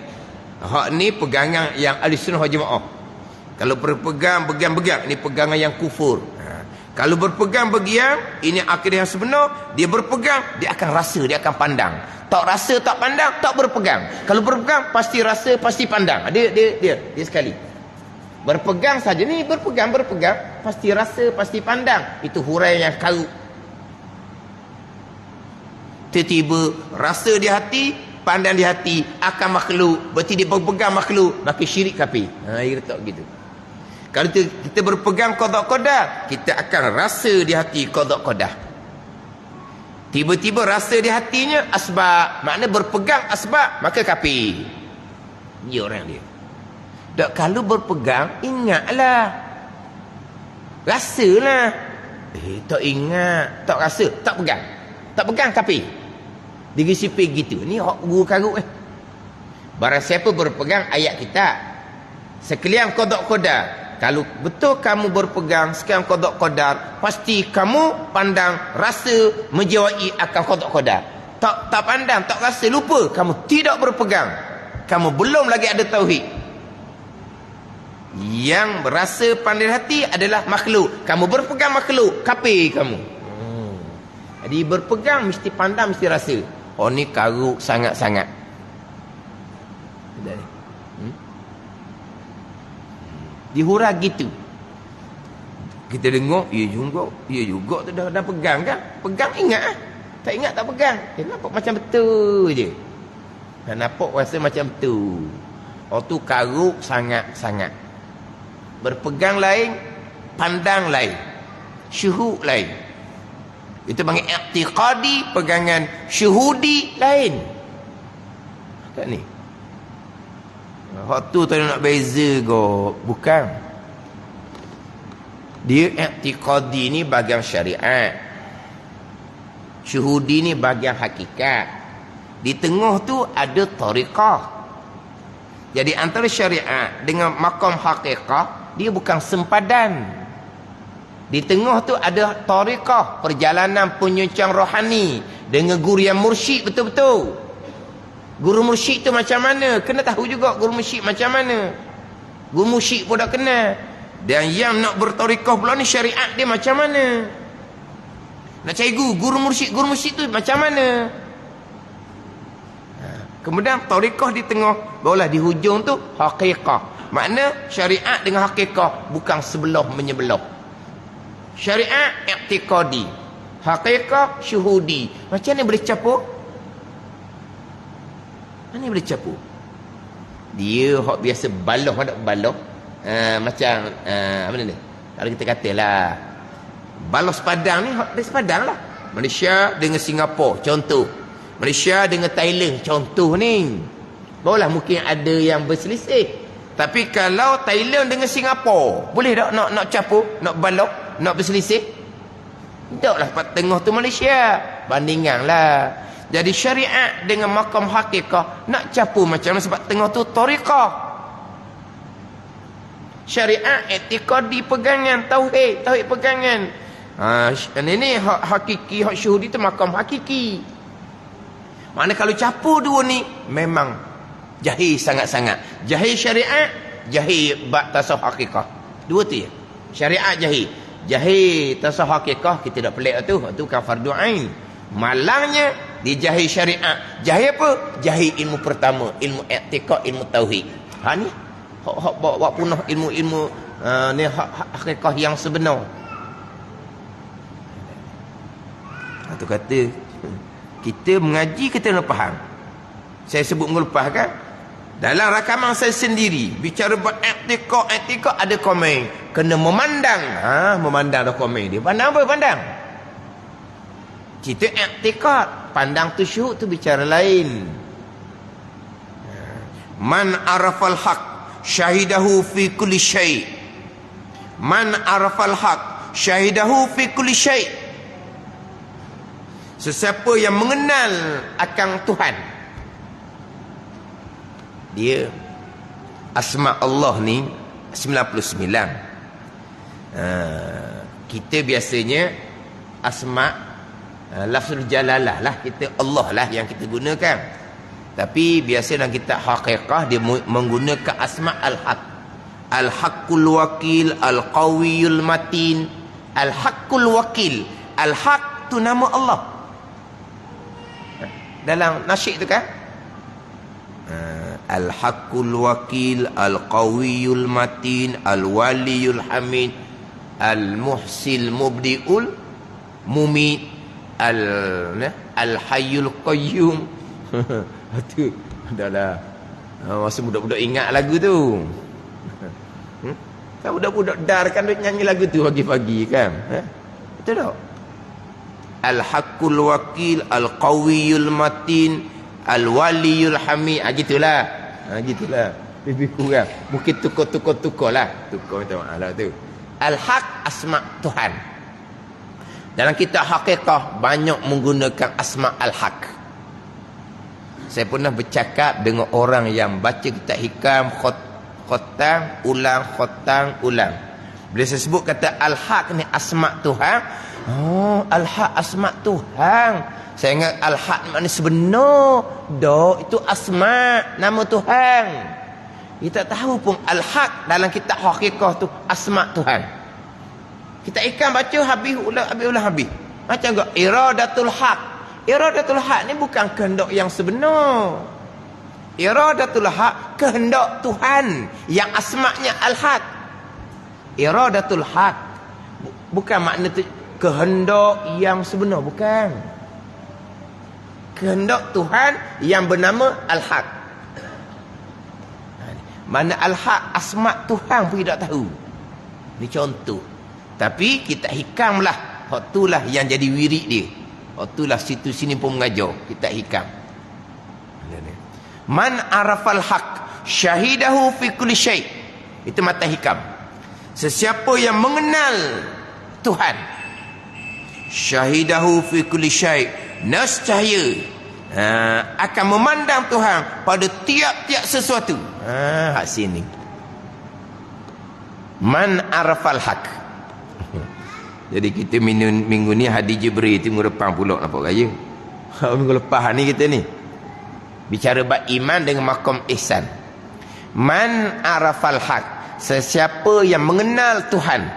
hak ni pegangan yang Ahlussunnah wal Jamaah. Kalau berpegang begian, ini pegangan yang kufur. Kalau berpegang begian, ini akidah yang sebenar. Dia berpegang, dia akan rasa, dia akan pandang. Tak rasa, tak pandang, tak berpegang. Kalau berpegang, pasti rasa, pasti pandang. Dia sekali. Berpegang saja ni, berpegang, pasti rasa, pasti pandang. Itu hurai yang karuk. Tiba-tiba rasa di hati, pandang di hati, akan makhluk. Berarti dia berpegang makhluk, maka syirik kafir. Dia letak gitu. Kalau kita berpegang qada qadah, kita akan rasa di hati qada qadah. Tiba-tiba rasa di hatinya asbab, makna berpegang asbab, maka kafir. Dia orang dia. Tak, kalau berpegang, ingatlah. Rasalah. Tak ingat, tak rasa, tak pegang. Tak pegang kafir. Diri sipir gitu. Ni hak guru karut Barang siapa berpegang ayat kita, sekalian qada qadar. Kalau betul kamu berpegang sekalian qada qadar, pasti kamu pandang rasa menjiwai akan qada qadar. Tak pandang, tak rasa, lupa, kamu tidak berpegang. Kamu belum lagi ada tauhid. Yang berasa pandai hati adalah makhluk. Kamu berpegang makhluk, kafir kamu. Jadi berpegang mesti pandang, mesti rasa. Oh ni karuk sangat-sangat. Dihurah gitu. Kita dengar, ya juga tu dah pegang kan? Pegang ingat ah. Tak ingat tak pegang. Nampak macam betul je. Nampak rasa macam betul. Oh tu karuk sangat-sangat. Berpegang lain, pandang lain, syuhud lain. Itu panggil i'tiqadi, pegangan syuhudi lain. Tak ni. Hak tu tak nak beza ke? Bukan. Dia i'tiqadi ni bahagian syariat. Syuhudi ni bahagian hakikat. Di tengah tu ada tariqah. Jadi antara syariat dengan makam hakikah, dia bukan sempadan. Di tengah tu ada tariqah, perjalanan penyucian rohani dengan guru yang mursyid betul-betul. Guru mursyid tu macam mana? Kena tahu juga guru mursyid macam mana. Guru mursyid pun dah kenal. Dan yang nak bertariqah pula ni syariat dia macam mana? Nak cari guru mursyid tu macam mana? Kemudian tariqah di tengah, barulah di hujung tu hakikah. Makna syariat dengan hakikah bukan sebelah menyebelah. Syariat i'tiqadi, hakikah syuhudi. Macam ni boleh capur? Mana boleh capur? Dia hak biasa baloh, ada baloh. Macam apa ni? Kalau kita katalah baloh sepadang ni, hak dari sepadang lah. Malaysia dengan Singapura contoh. Malaysia dengan Thailand contoh ni. Barulah mungkin ada yang berselisih. Tapi kalau Thailand dengan Singapura, boleh tak nak capur, nak balok, nak berselisih? Taklah, kat tengah tu Malaysia. Bandinganlah. Jadi syariat dengan makam hakikah nak capur macam mana, sebab tengah tu tariqah. Syariat i'tiqadi pegangan, tauhid pegangan. Ini hak hakiki, hak syuhudi tu makam hakiki. Mana kalau capur dua ni memang jahil sangat-sangat. Jahil syariat, jahil bab tasawuf hakikah. Dua tu ya. Syariat jahil. Jahil tasawuf hakikah kita tak pelik tu. Itu kan fardu ain. Malangnya di jahil syariat. Jahil apa? Jahil ilmu pertama, ilmu i'tiqad, ilmu tauhid. Ha ni hak bawa punah ilmu-ilmu ni hakikah yang sebenar. Itu kata kita mengaji, kita nak faham. Saya sebut minggu lepas kan, dalam rakaman saya sendiri bicara i'tiqad ada komen. Kena memandang. Memandang dah komen dia. Pandang apa? Pandang. Kita i'tiqad, pandang tu syuhud tu bicara lain. Man arafal haq syahidahu fi kulli syai'. Man arafal haq syahidahu fi kulli syai'. Sesiapa yang mengenal akan Tuhan, dia asma Allah ni 99. Kita biasanya asma lafzul jalalah lah, kita Allah lah yang kita gunakan. Tapi biasa dalam kitab hakikah dia menggunakan asma al-haq. Al-haqqul wakil, al-qawiyul matin. Al-haqqul wakil, al-haq tu nama Allah. Dalam nasyid tu kan, al-haqqul wakil, al-qawiyul matin, al-waliyul hamid, al-muhsil mubdi'ul mumit, al-hayyul qayyum. Itu adalah masa budak-budak ingat lagu tu. Kan budak-budak dar kan duk nyanyi lagu tu pagi-pagi kan. Betul tak? Al-haqqul wakil, al-qawiyul matin, al-waliyul hamid. Gitulah. Gitulah. Lebih kurang. Mungkin tukar lah. Tukar minta maaf lah tu. Al-haq asma Tuhan. Dalam kitab hakikah banyak menggunakan asma al-haq. Saya pernah bercakap dengan orang yang baca kitab hikam khotang ulang. Bila saya sebut kata al-haq ni asma' Tuhan, oh al-haq asma' Tuhan, saya ingat al-haq makna sebenar. Itu asma' nama Tuhan. Kita tahu pun al-haq dalam kitab hakikah tu asma' Tuhan. Kita ikan baca habis ulang habis. Macam enggak iradatul haq. Iradatul haq ni bukan kehendak yang sebenar. Iradatul haq kehendak Tuhan yang asma'nya al-haq. Iradatul haq bukan makna kehendak yang sebenar, bukan. Kehendak Tuhan yang bernama al-haq. Mana al-haq asma' Tuhan pun tidak tahu. Ini contoh. Tapi kita hikamlah. Hak itulah yang jadi wirid dia. Hak itulah situ sini pun mengajar. Kita hikam. Man arafal haq syahidahu fi kulli syai'. Itu mata hikam. Sesiapa yang mengenal Tuhan, syahidahu fi kulli syai', nescaya akan memandang Tuhan pada tiap-tiap sesuatu. Hak sini. Man arafal haq. Jadi kita minggu ni hadis Jibril minggu depan pula nampak gaya. Minggu lepas ni kita ni bicara bab iman dengan maqam ihsan. Man arafal haq, sesiapa yang mengenal Tuhan,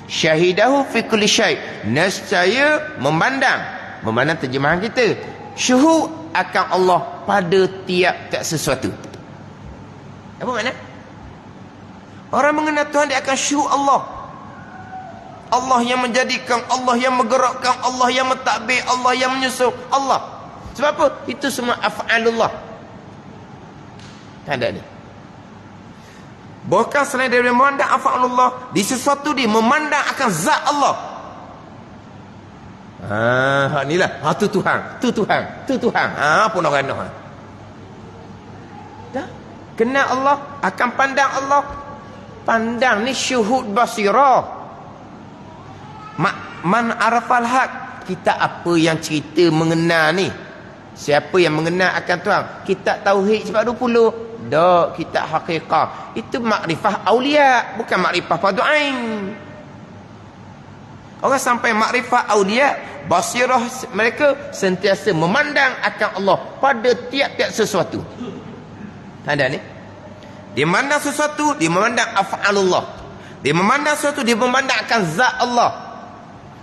syahidahu fi kulli syai', nescaya memandang terjemahan kita, syuhud akan Allah pada tiap-tiap sesuatu. Apa makna? Orang mengenal Tuhan dia akan syuhud Allah. Allah yang menjadikan, Allah yang menggerakkan, Allah yang mentadbir, Allah yang menyusun, Allah. Sebab apa? Itu semua af'alullah. Ada ni. Bahkan selain dari memandang af'alullah, di sesuatu dia memandang akan zat Allah. Inilah. Tu Tuhan. Tu Tuhan. Tu Tuhan. Apa nak kena? Dah. Kenal Allah, akan pandang Allah. Pandang ni syuhud basirah. Man arafal haq, kita apa yang cerita mengenal ni? Siapa yang mengenal akan Tuhan? Kita tauhid sebab 20. Dak, kita hakikah. Itu makrifah aulia, bukan makrifah fardu ain. Orang sampai makrifah aulia, basirah mereka sentiasa memandang akan Allah pada tiap-tiap sesuatu. Ada ni? Dia memandang sesuatu, dia memandang af'alullah. Dia memandang sesuatu, dia memandang akan zat Allah.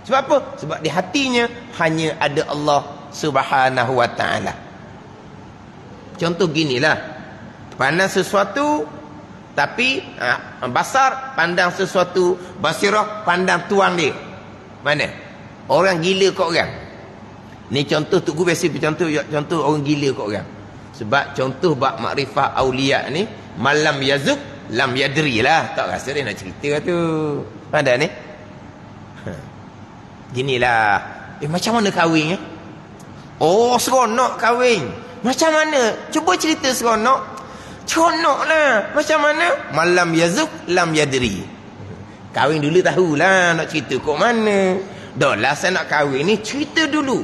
Sebab apa? Sebab di hatinya hanya ada Allah Subhanahu wa ta'ala. Contoh ginilah. Pandang sesuatu, tapi basar pandang sesuatu, basirah pandang tuang dia. Mana? Orang gila kat orang. Ni contoh tu gua biasa contoh orang gila kat orang. Sebab contoh bab makrifah aulia ni, malam yazuk lam yadri lah. Tak rasa dia nak cerita tu. Ada ni? Ginilah. Macam mana kahwin? Oh, seronok kahwin. Macam mana? Cuba cerita seronok. Seronok lah. Macam mana? Malam yazuk lam yadri. Kahwin dulu tahulah nak cerita kok mana. Dah lah saya nak kahwin ni, cerita dulu.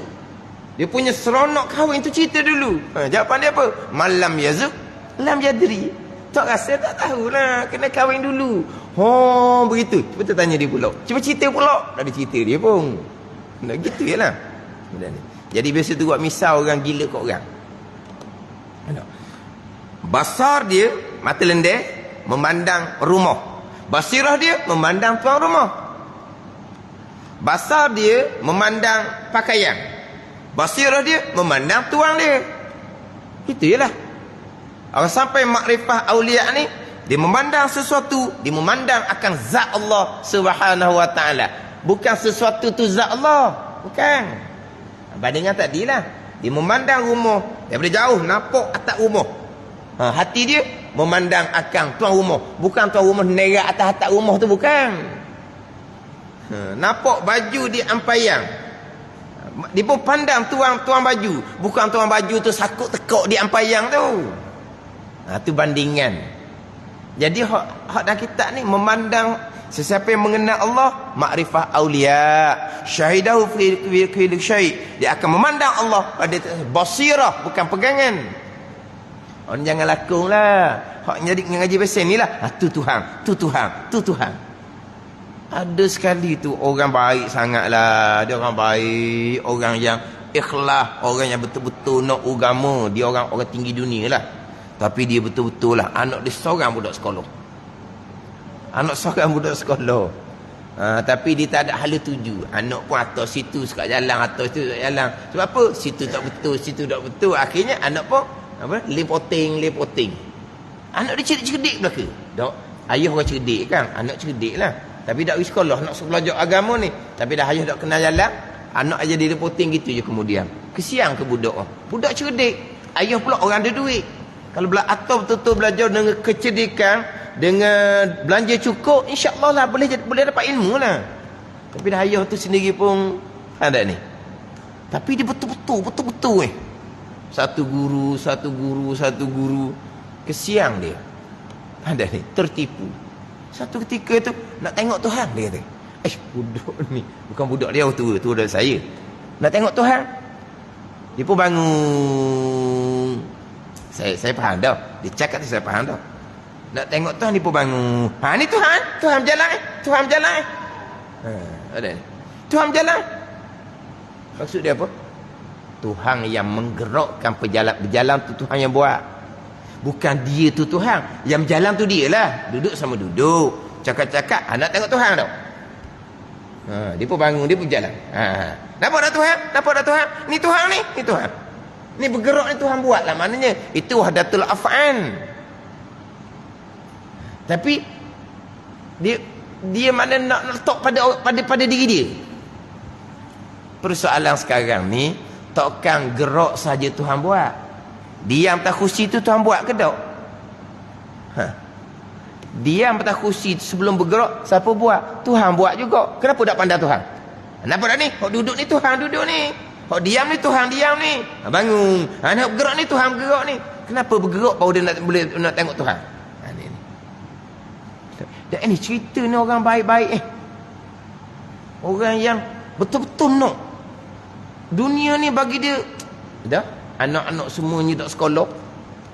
Dia punya seronok kahwin tu cerita dulu. Jawapan dia apa? Malam yazuk lam yadri. Tak rasa tak tahulah, kena kahwin dulu. Oh, begitu. Cuba tanya dia pula. Cuba cerita pula. Tak ada cerita dia pun. Nak gitu jelah. Jadi biasa tu buat misal orang gila kat orang. Basar dia, mata lendeh, memandang rumah. Basirah dia memandang tuan rumah. Basar dia memandang pakaian. Basirah dia memandang tuan dia. Itu jelah. Orang sampai makrifah aulia ni, dia memandang sesuatu, dia memandang akan zat Allah Subhanahu wa ta'ala. Bukan sesuatu tu zat Allah. Bukan. Bandingan tadilah. Dia memandang rumah daripada jauh, nampak atas rumah. Hati dia memandang akan tuan rumah. Bukan tuan rumah nerak atas-atas rumah tu, bukan. Nampak baju di ampayang. Dia pun pandang tuan baju. Bukan tuan baju tu sakut tekuk di ampayang tu. Itu bandingan. Jadi hak dalam kitab ni memandang sesiapa yang mengenal Allah, makrifah aulia, syahidahu fi kulli syai'. Dia akan memandang Allah pada basirah, bukan pegangan. Orang jangan lakunglah. Hak jadi ngaji bahasa ni lah. Tu Tuhan, tu Tuhan, tu Tuhan. Ada sekali tu orang baik sangatlah. Dia orang baik, orang yang ikhlas, orang yang betul-betul nak agama. Dia orang tinggi dunia lah. Tapi dia betul-betul lah anak dia seorang budak sekolah. Anak seorang budak sekolah. Tapi dia tak ada hala tuju. Anak pun atas situ suka jalan, atas situ suka jalan. Sebab apa? Situ tak betul, situ tak betul. Akhirnya anak pun lepoting. Anak dia cerdik belaka. Dok, ayah orang cerdik kan? Anak cerdik lah. Tapi dak pergi sekolah nak belajar agama ni. Tapi dah ayah dak kenal jalan, anak aja dia lepoting gitu je kemudian. Kesian ke budak. Budak cerdik. Ayah pula orang ada duit. Kalau atau betul-betul belajar dengan kecerdikan, dengan belanja cukup, insya-Allah lah boleh dapat ilmu lah. Tapi dah ayah tu sendiri pun ada ni. Tapi dia betul-betul satu guru. Kesian dia. Ada ni, tertipu. Satu ketika tu nak tengok Tuhan, dia kata. Budak ni bukan budak dia tu dah saya. Nak tengok Tuhan. Dia pun bangun. Saya faham dah. Dia cakap tu saya faham dah. Nak tengok Tuhan dia pun bangun. Ni Tuhan berjalan Tuhan berjalan ada ni. Tuhan berjalan. Maksud dia apa? Tuhan yang menggerakkan berjalan tu Tuhan yang buat. Bukan dia tu Tuhan. Yang berjalan tu dia lah. Duduk sama duduk. Cakap-cakap. Nak tengok Tuhan tau. Dia pun bangun. Dia pun jalan. Nampak tak Tuhan? Nampak tak Tuhan? Ni Tuhan ni. Ni Tuhan. Ni bergerak ni Tuhan buat lah. Maknanya itu wahdatul af'an. Tapi dia mana nak letak pada diri dia. Persoalan sekarang ni, takkan gerak saja Tuhan buat. Diam atas kursi tu Tuhan buat ke tak? Diam atas kursi sebelum bergerak, siapa buat? Tuhan buat juga. Kenapa tak pandang Tuhan? Nampak tak ni? Hak duduk ni Tuhan duduk ni. Hak diam ni Tuhan diam ni. Bangun. Nak bergerak ni Tuhan bergerak ni. Kenapa bergerak baru dia boleh nak tengok Tuhan? Dan ini cerita ni orang baik-baik orang yang betul-betul nak dunia ni bagi dia. Dah anak-anak semuanya tak sekolah.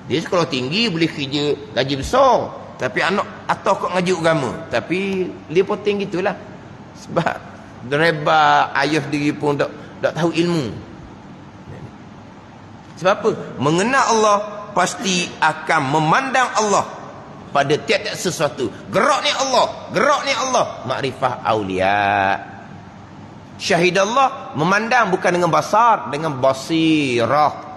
Dia sekolah tinggi boleh kerja gaji besar. Tapi anak atau kok ngaji agama. Tapi dia poting gitulah. Sebab dereba ayah diri pun tak tahu ilmu. Sebab apa? Mengenal Allah pasti akan memandang Allah pada tiap-tiap sesuatu. Gerak ni Allah. Makrifah aulia. Syahidallah memandang bukan dengan basar, dengan basirah.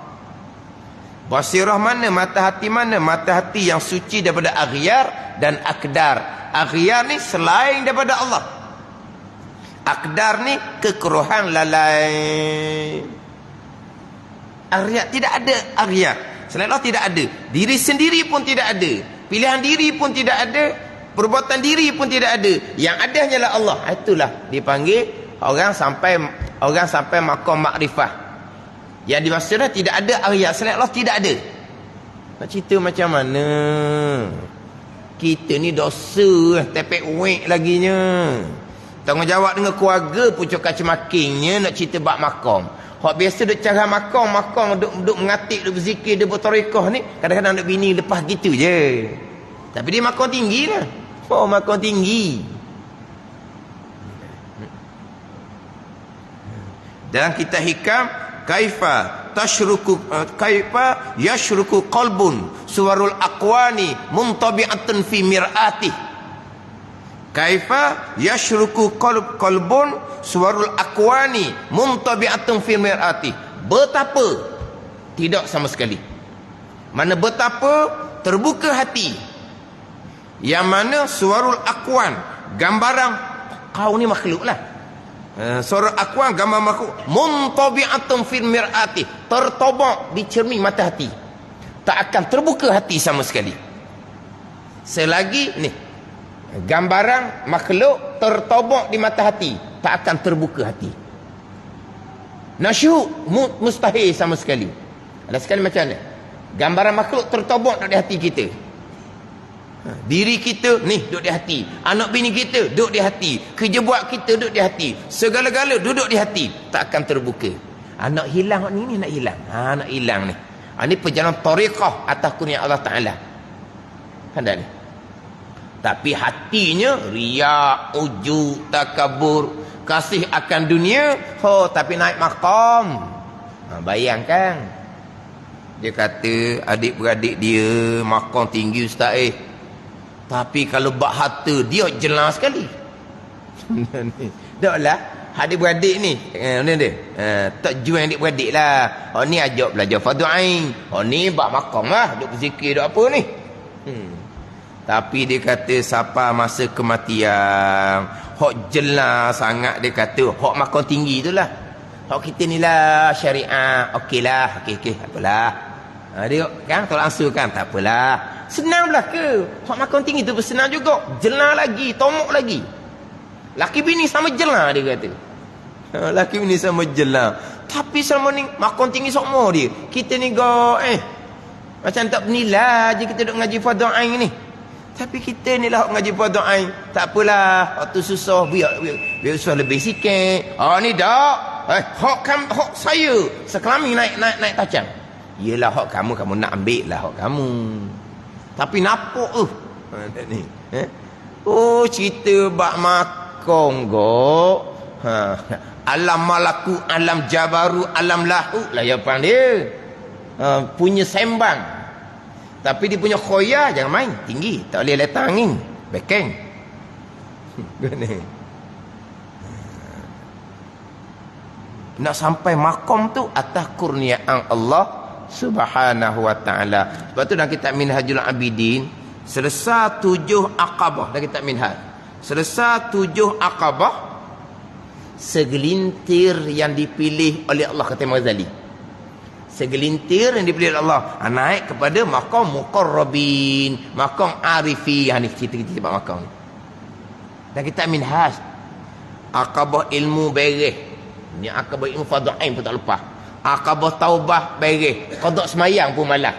Basirah mana? Mata hati mana? Mata hati yang suci daripada aghyar dan akdar. Aghyar ni selain daripada Allah. Akdar ni kekeruhan lalai. Aghyar tidak ada aghyar. Selain Allah tidak ada. Diri sendiri pun tidak ada. Pilihan diri pun tidak ada. Perbuatan diri pun tidak ada. Yang ada hanyalah Allah. Itulah dipanggil orang sampai maqam makrifah. Yang dimaksudnya tidak ada aghyar. Selain Allah tidak ada. Nak cerita macam mana? Kita ni dosa tepek wek laginya. Tanggungjawab dengan keluarga pun cakap cemakingnya nak cerita bab makam. Hak biasa duk cara makam duk mengatik, duk berzikir, duk bertarekah ni, kadang-kadang nak bini lepas gitu je. Tapi dia makam tinggi lah. Oh, makam tinggi. Dalam kitab hikam, kaifa yashruku qalbun suwarul aqwani muntabi'atun fi mir'atih. Kaifa yashruku qalbun suwarul aqwani muntabi'atun fi mir'atih. Betapa tidak sama sekali. Mana betapa terbuka hati. Yang mana suwarul aqwan, gambaran kau ni makhluklah. Suara aqwan gambar makhluk muntabi'atun fi mir'atih, tertobak di cermin mata hati. Tak akan terbuka hati sama sekali. Selagi ni gambaran makhluk tertobak di mata hati, tak akan terbuka hati. Nasyuk mustahil sama sekali. Ada sekali macam mana? Gambaran makhluk tertobak di hati kita. Diri kita ni duduk di hati, anak bini kita duduk di hati, kerja buat kita duduk di hati, segala-gala duduk di hati, tak akan terbuka. Nak hilang ni nak hilang. Nak hilang ni. Ini perjalanan tariqah atas kurnia Allah Ta'ala. Ada ni. Tapi hatinya riak, ujub, takabur, kasih akan dunia, tapi naik maqam. Bayangkan. Dia kata adik-beradik dia maqam tinggi ustaz tapi kalau bak harta dia jelas sekali. Taklah adik-beradik ni dia tak jual adik-beradik lah. Ni ajak belajar fardu ain, ni bak maqam lah, duk berzikir duk apa ni. Tapi dia kata siapa masa kematian hak jelas sangat, dia kata hak maqam tinggi itulah. Hak kita ni lah syariat, okeylah, okey apalah. Dia kan tolak ansur kan, tak apalah. Senang belah ke? Hak makan tinggi tu bersenang juga. Jelah lagi, tomok lagi. Laki bini sama jelah dia kata. Laki bini sama jelah. Tapi selama ni makan tinggi semua dia. Kita ni macam tak bernilai je kita duk ngaji fardu ain ni. Tapi kita ni lah ngaji fardu ain. Tak apalah, waktu susah biar susah lebih sikit. Ni dak. Hak saya sekelami naik tacang. Yelah hak kamu nak ambil lah hak kamu. Tapi napok tu. Ni. Cerita bak makom go. Alam malaku, alam jabaru, alam lahu lah jawapan dia. Punya sembang. Tapi dia punya khoya jangan main tinggi, tak boleh letak angin. Bekeng. Nak sampai makom tu atas kurniaan Allah Subhanahu wa ta'ala. Sebab tu dalam kitab Minhajul Abidin, selesai 7 Aqabah, dalam kitab Minhaj, selesai 7 Aqabah, segelintir yang dipilih oleh Allah, kata Imam Ghazali. Segelintir yang dipilih oleh Allah naik kepada maqam muqarrabin, maqam arifin. Ni cerita-cerita bab maqam ni dalam kitab Minhaj. Aqabah ilmu bereh, ni aqabah ilmu fardu ain pun tak lepas. Aqabah taubah bereh, qada semayang pun malah.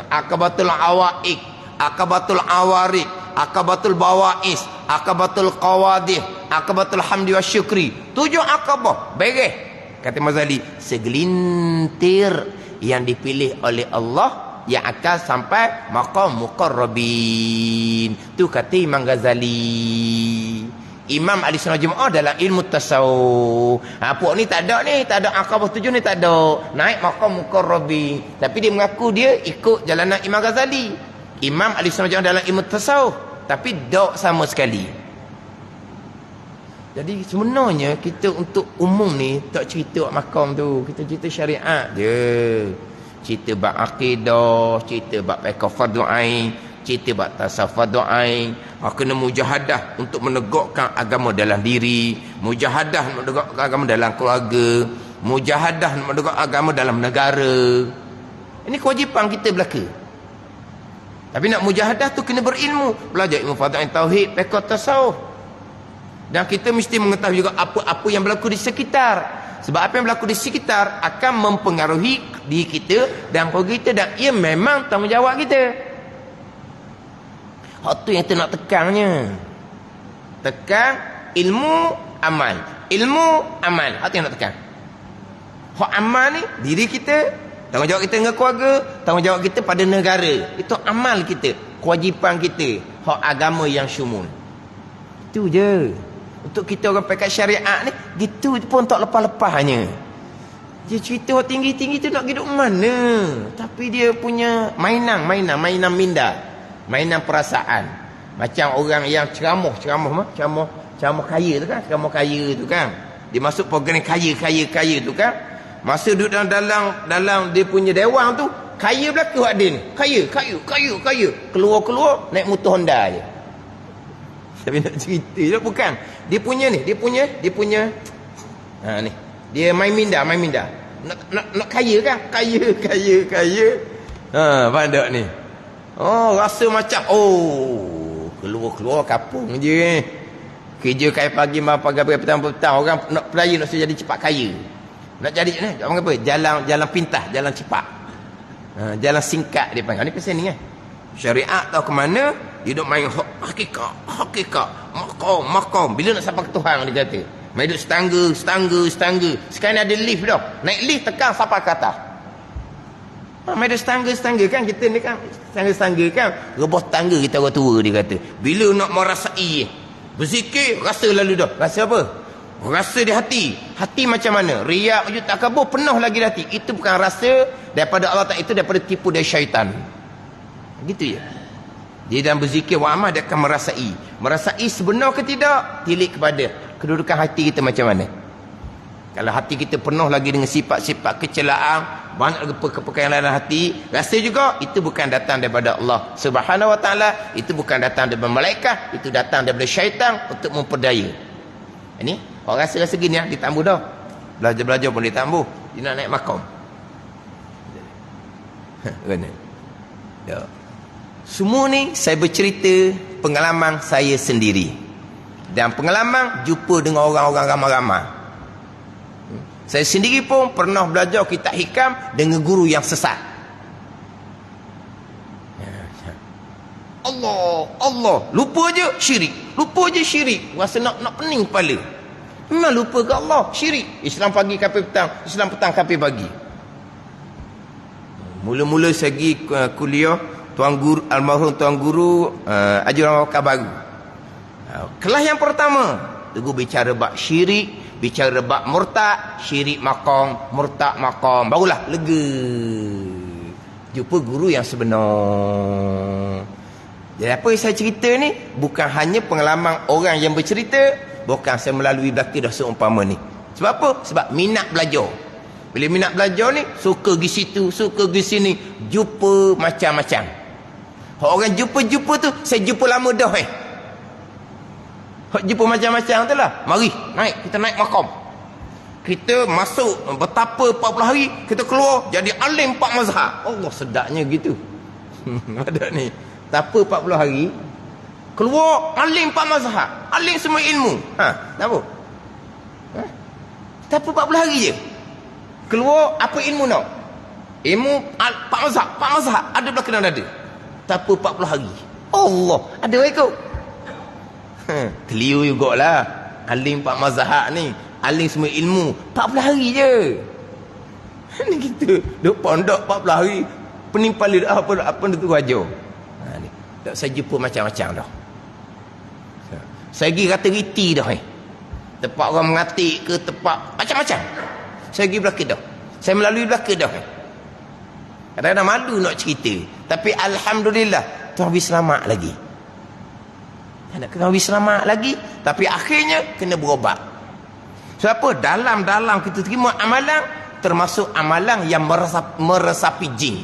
Aqabatul awaiq, aqabatul awarid, aqabatul bawais, aqabatul qawadih, aqabatul hamdi wa syukri. 7 aqabah bereh, kata Mazali, segelintir yang dipilih oleh Allah yang akan sampai maqam muqarrabin. Tu kata Imam Ghazali. Imam Ali Sunnah Jemaah dalam ilmu tasawuf. Puak ni tak ada Aqabah 7 ni tak ada. Naik maqam muqarrabin. Tapi dia mengaku dia ikut jalanan Imam Ghazali. Imam Ali Sunnah Jemaah dalam ilmu tasawuf. Tapi tak sama sekali. Jadi sebenarnya kita untuk umum ni tak cerita maqam tu. Kita cerita syariat je. Cerita bab akidah, cerita bab fiqh fardu ain, cerita bab tasawuf fardu ain. Kena mujahadah untuk menegakkan agama dalam diri, mujahadah menegakkan agama dalam keluarga, mujahadah menegakkan agama dalam negara. Ini kewajipan kita belaka. Tapi nak mujahadah tu kena berilmu, belajar ilmu fardu ain, tauhid, fiqh, tasawuf. Dan kita mesti mengetahui juga apa-apa yang berlaku di sekitar. Sebab apa yang berlaku di sekitar akan mempengaruhi diri kita dan keluarga kita, dan ia memang tanggungjawab kita. Hak tu yang kita nak tekannya. Tekan ilmu amal. Ilmu amal. Hak tu yang nak tekan. Hak amal ni diri kita, tanggungjawab kita dengan keluarga, tanggungjawab kita pada negara. Itu amal kita, kewajipan kita. Hak agama yang syumul. Itu je. Untuk kita orang pekat syariat ni, gitu pun tak lepas-lepasnya. Dia cerita hak tinggi-tinggi tu nak hidup mana? Tapi dia punya mainan minda. Mainan perasaan. Macam orang yang ceramah kaya tu kan, ceramah kaya tu kan. Dia masuk program kaya tu kan. Masa duduk dalam dia punya dewan tu, kaya belaka hak dia ni. Kaya. Keluar naik motor Honda je. Tapi nak cerita je bukan. Dia punya ni. Ni. Dia main minda. Nak kaya kan? Kaya. Pandai ni. Rasa macam keluar kampung je. Kerja kaya pagi petang orang nak pelaya nak jadi cepat kaya. Nak jadi apa? Jalan pintas, jalan cepat. Jalan singkat dia panggil. Ni pasal ni kan. Syariat tahu ke mana Dia duk main hakikat, makom. Bila nak sampai ke Tuhan dia kata. Main duk setangga. Sekarang ada lift dah. Naik lift tekan sampai ke atas. Main duk setangga kan, kita ni kan setangga kan. Rebah tangga kita orang tua dia kata. Bila nak merasai berzikir, rasa lalu dah. Rasa apa? Rasa di hati. Hati macam mana? Riak, ujub, takabur, penuh lagi di hati. Itu bukan rasa daripada Allah Ta'ala, itu daripada tipu dari syaitan. Gitu ya. Dia dalam berzikir wa amal, dia akan merasai sebenar ke tidak, tilik kepada kedudukan hati kita macam mana. Kalau hati kita penuh lagi dengan sifat-sifat kecelaan, banyak kepekaian dalam hati, rasa juga itu bukan datang daripada Allah Subhanahu Wa Ta'ala, itu bukan datang daripada malaikat, itu datang daripada syaitan untuk memperdaya. Ini orang rasa gini ya, ditambah dah. Belajar pun ditambah. Dia nak naik makom. Kena. Ya. Semua ni saya bercerita pengalaman saya sendiri. Dan pengalaman jumpa dengan orang-orang ramai-ramai. Saya sendiri pun pernah belajar kitab hikam dengan guru yang sesat. Allah, lupa je syirik. Rasa nak pening kepala. Memang lupa ke Allah, syirik. Islam pagi kapi petang, Islam petang kapi pagi. Mula-mula saya pergi kuliah almarhum tuan guru ajuran wakaf baru. Kelas yang pertama tu bicara bab syirik, bicara bab murtad, syirik makom, murtad makom, barulah lega. Jumpa guru yang sebenar. Jadi apa yang saya cerita ni bukan hanya pengalaman orang yang bercerita, bukan saya melalui belaka dah seumpama ni. Sebab apa? Sebab minat belajar. Bila minat belajar ni, suka pergi situ, suka pergi sini, jumpa macam-macam. Orang jumpa tu, saya jumpa lama dah jumpa macam-macam tu lah. Mari, kita naik makom. Kita masuk betapa 40 hari, kita keluar jadi alim 4 mazhab. Allah sedapnya gitu. Ada ni. Betapa 40 hari, keluar alim 4 mazhab, alim semua ilmu. Kenapa? Betapa 40 hari je. Keluar apa ilmu nak? Ilmu 4 mazhab ada belakang ada. Tapi 40 hari. Allah, ada ikut. Keliru jugalah. Alim 4 mazhab ni, alim semua ilmu 40 hari je. Ni kita duk pondok 40 hari, penimpal apa tu ajar. Ni. Tak saya jumpa macam-macam dah. Saya pergi kata riti dah tempat orang mengatik ke tempat macam-macam. Saya pergi belakang dah. Saya melalui belakang dah. Kadang-kadang malu nak cerita. Tapi alhamdulillah, Tuhan habis selamat lagi. Nak kena habis selamat lagi. Tapi akhirnya, kena berobat. Sebab apa? Dalam kita terima amalan, termasuk amalan yang meresapi jin.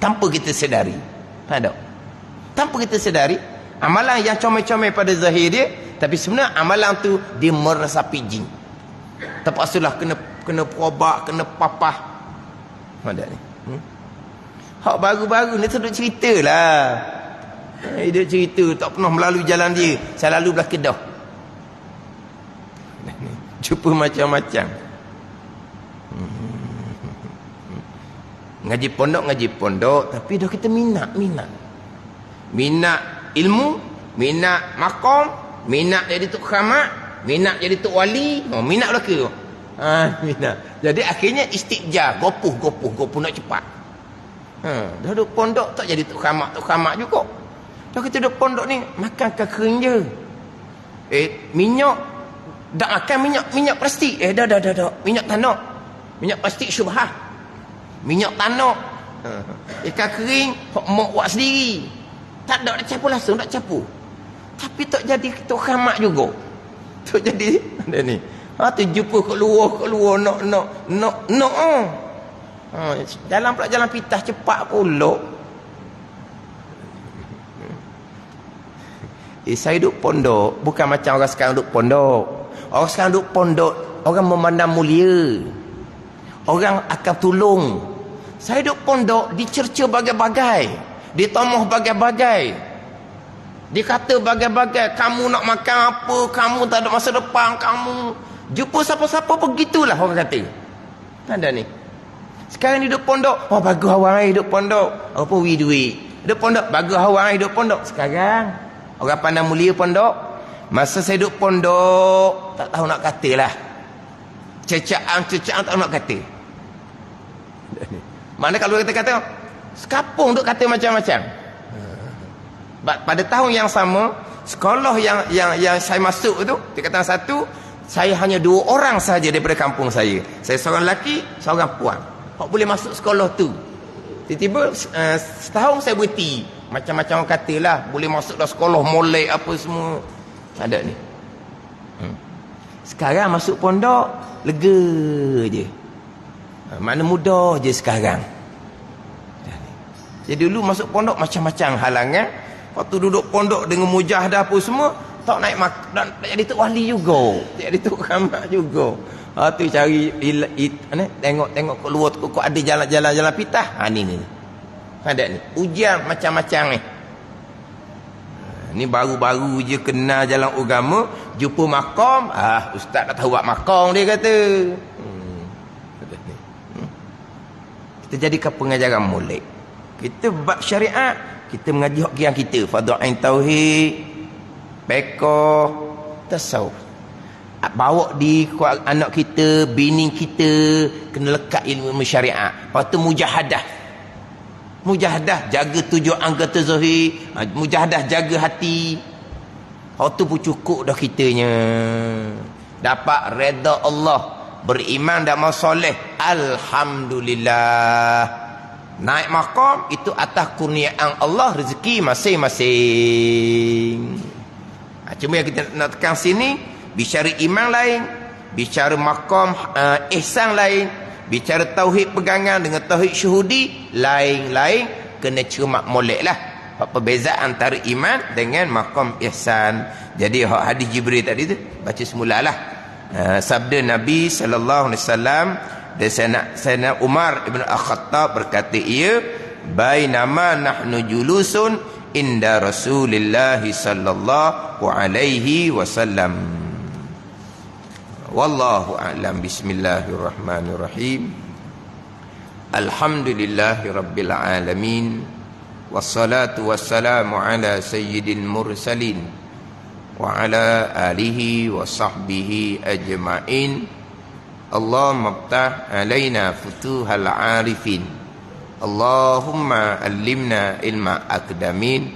Tanpa kita sedari. Faham tak? Tanpa kita sedari, amalan yang comel-comel pada zahir dia, tapi sebenarnya amalan tu, dia meresapi jin. Terpaksalah kena berobat, kena papah. Ada ni. Hak baru-baru ni duk cerita lah. Dia cerita tak pernah melalui jalan dia. Saya lalu belah Kedah. Jumpa macam-macam. Ngaji pondok, tapi dah kita minat ilmu, minat makom, minat jadi tok khamat, minat jadi tok wali. Minat belaka. Minat. Jadi akhirnya istiqjar, gopuh nak cepat. Dah duduk pondok tak jadi tok khamat juga. Dah kita duduk pondok ni makan kering je. Minyak dak makan minyak plastik. Dah. Minyak tanah. Minyak plastik syubhah. Minyak tanah. Ikan kering mak buat sendiri. Tak ada nak campur langsung, tak campur. Tapi tak jadi tok khamat juga. Tak jadi ada ni. Tu jumpa kat luar nak. Jalan pula jalan pitah cepat pula. Saya duduk pondok bukan macam orang sekarang duduk pondok. Orang sekarang duduk pondok, orang memandang mulia. Orang akan tolong. Saya duduk pondok, dicerca bagai-bagai, ditomoh bagai-bagai. Dikata bagai-bagai, kamu nak makan apa, kamu tak ada masa depan, kamu jumpa siapa-siapa begitulah orang kata. Tanda ni. Sekarang ni duduk pondok, bagus orang duduk pondok. Apa duit. Duduk pondok, bagus orang hidup pondok. Sekarang orang pandang mulia pondok. Masa saya duduk pondok, tak tahu nak kata lah. Cecaan tak tahu nak kata. Mana kalau kita kata sekapung duk kata macam-macam. Pada tahun yang sama, sekolah yang saya masuk tu, tingkatan 1, saya hanya 2 orang saja daripada kampung saya. Saya seorang lelaki, seorang puan. Hak boleh masuk sekolah tu. Tiba-tiba setahun saya berhenti. Macam-macam orang katalah, boleh masuk dah sekolah molek apa semua. Ada ni. Sekarang masuk pondok lega je. Mana mudah je sekarang. Jadi dulu masuk pondok macam-macam halangan. Waktu duduk pondok dengan mujahadah apa semua, tak naik dan jadi tok wali juga. Jadi tok khamak juga. Tu cari tengok keluar kok ada jalan-jalan pitah. Ni. Ada ni. Ujian macam-macam ni. Ni baru-baru je kenal jalan agama, jumpa makam, ustaz dah tahu buat makam dia kata. Kita jadikan pengajaran molek. Kita bab syariat, kita mengaji hak yang kita, fardhu-ain tauhid, fiqh, tasawuf. Bawa di anak kita, bini kita kena lekat ilmu syariat. Lepas tu mujahadah jaga tujuan kata zahir, mujahadah jaga hati. Tu pun cukup dah kitanya. Dapat redha Allah, beriman dan masoleh, alhamdulillah. Naik maqam itu atas kurniaan Allah, rezeki masing-masing. Cuma yang kita nak tekan sini, bicara iman lain, bicara maqam ihsan lain, bicara tauhid pegangan dengan tauhid syuhudi lain-lain, kena cermat molek lah perbezaan antara iman dengan maqam ihsan. Jadi hadis Jibril tadi tu baca semulalah. Sabda Nabi sallallahu alaihi wasallam dan Sayyidina Umar ibn Al-Khattab berkata, ia bainama nahnu julusun inda Rasulillah sallallahu alaihi wasallam. Wallahu a'lam. Bismillahirrahmanirrahim. Alhamdulillahi rabbil alamin. Wassalatu wassalamu ala sayyidil mursalin wa ala alihi wa sahbihi ajma'in. Allahumma iftah alaina futuhal arifin. Allahumma allimna ilma akdamin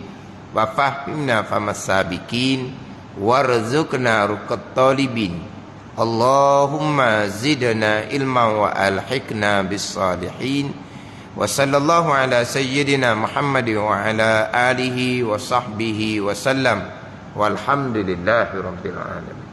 wa fahimna famas sabiqin warzuqna ruqat talibin. Allahumma zidna ilma wa alhiqna bis salihin. Wa sallallahu ala sayyidina Muhammad wa ala alihi wa sahbihi wa sallam. Walhamdulillahi rabbil alamin.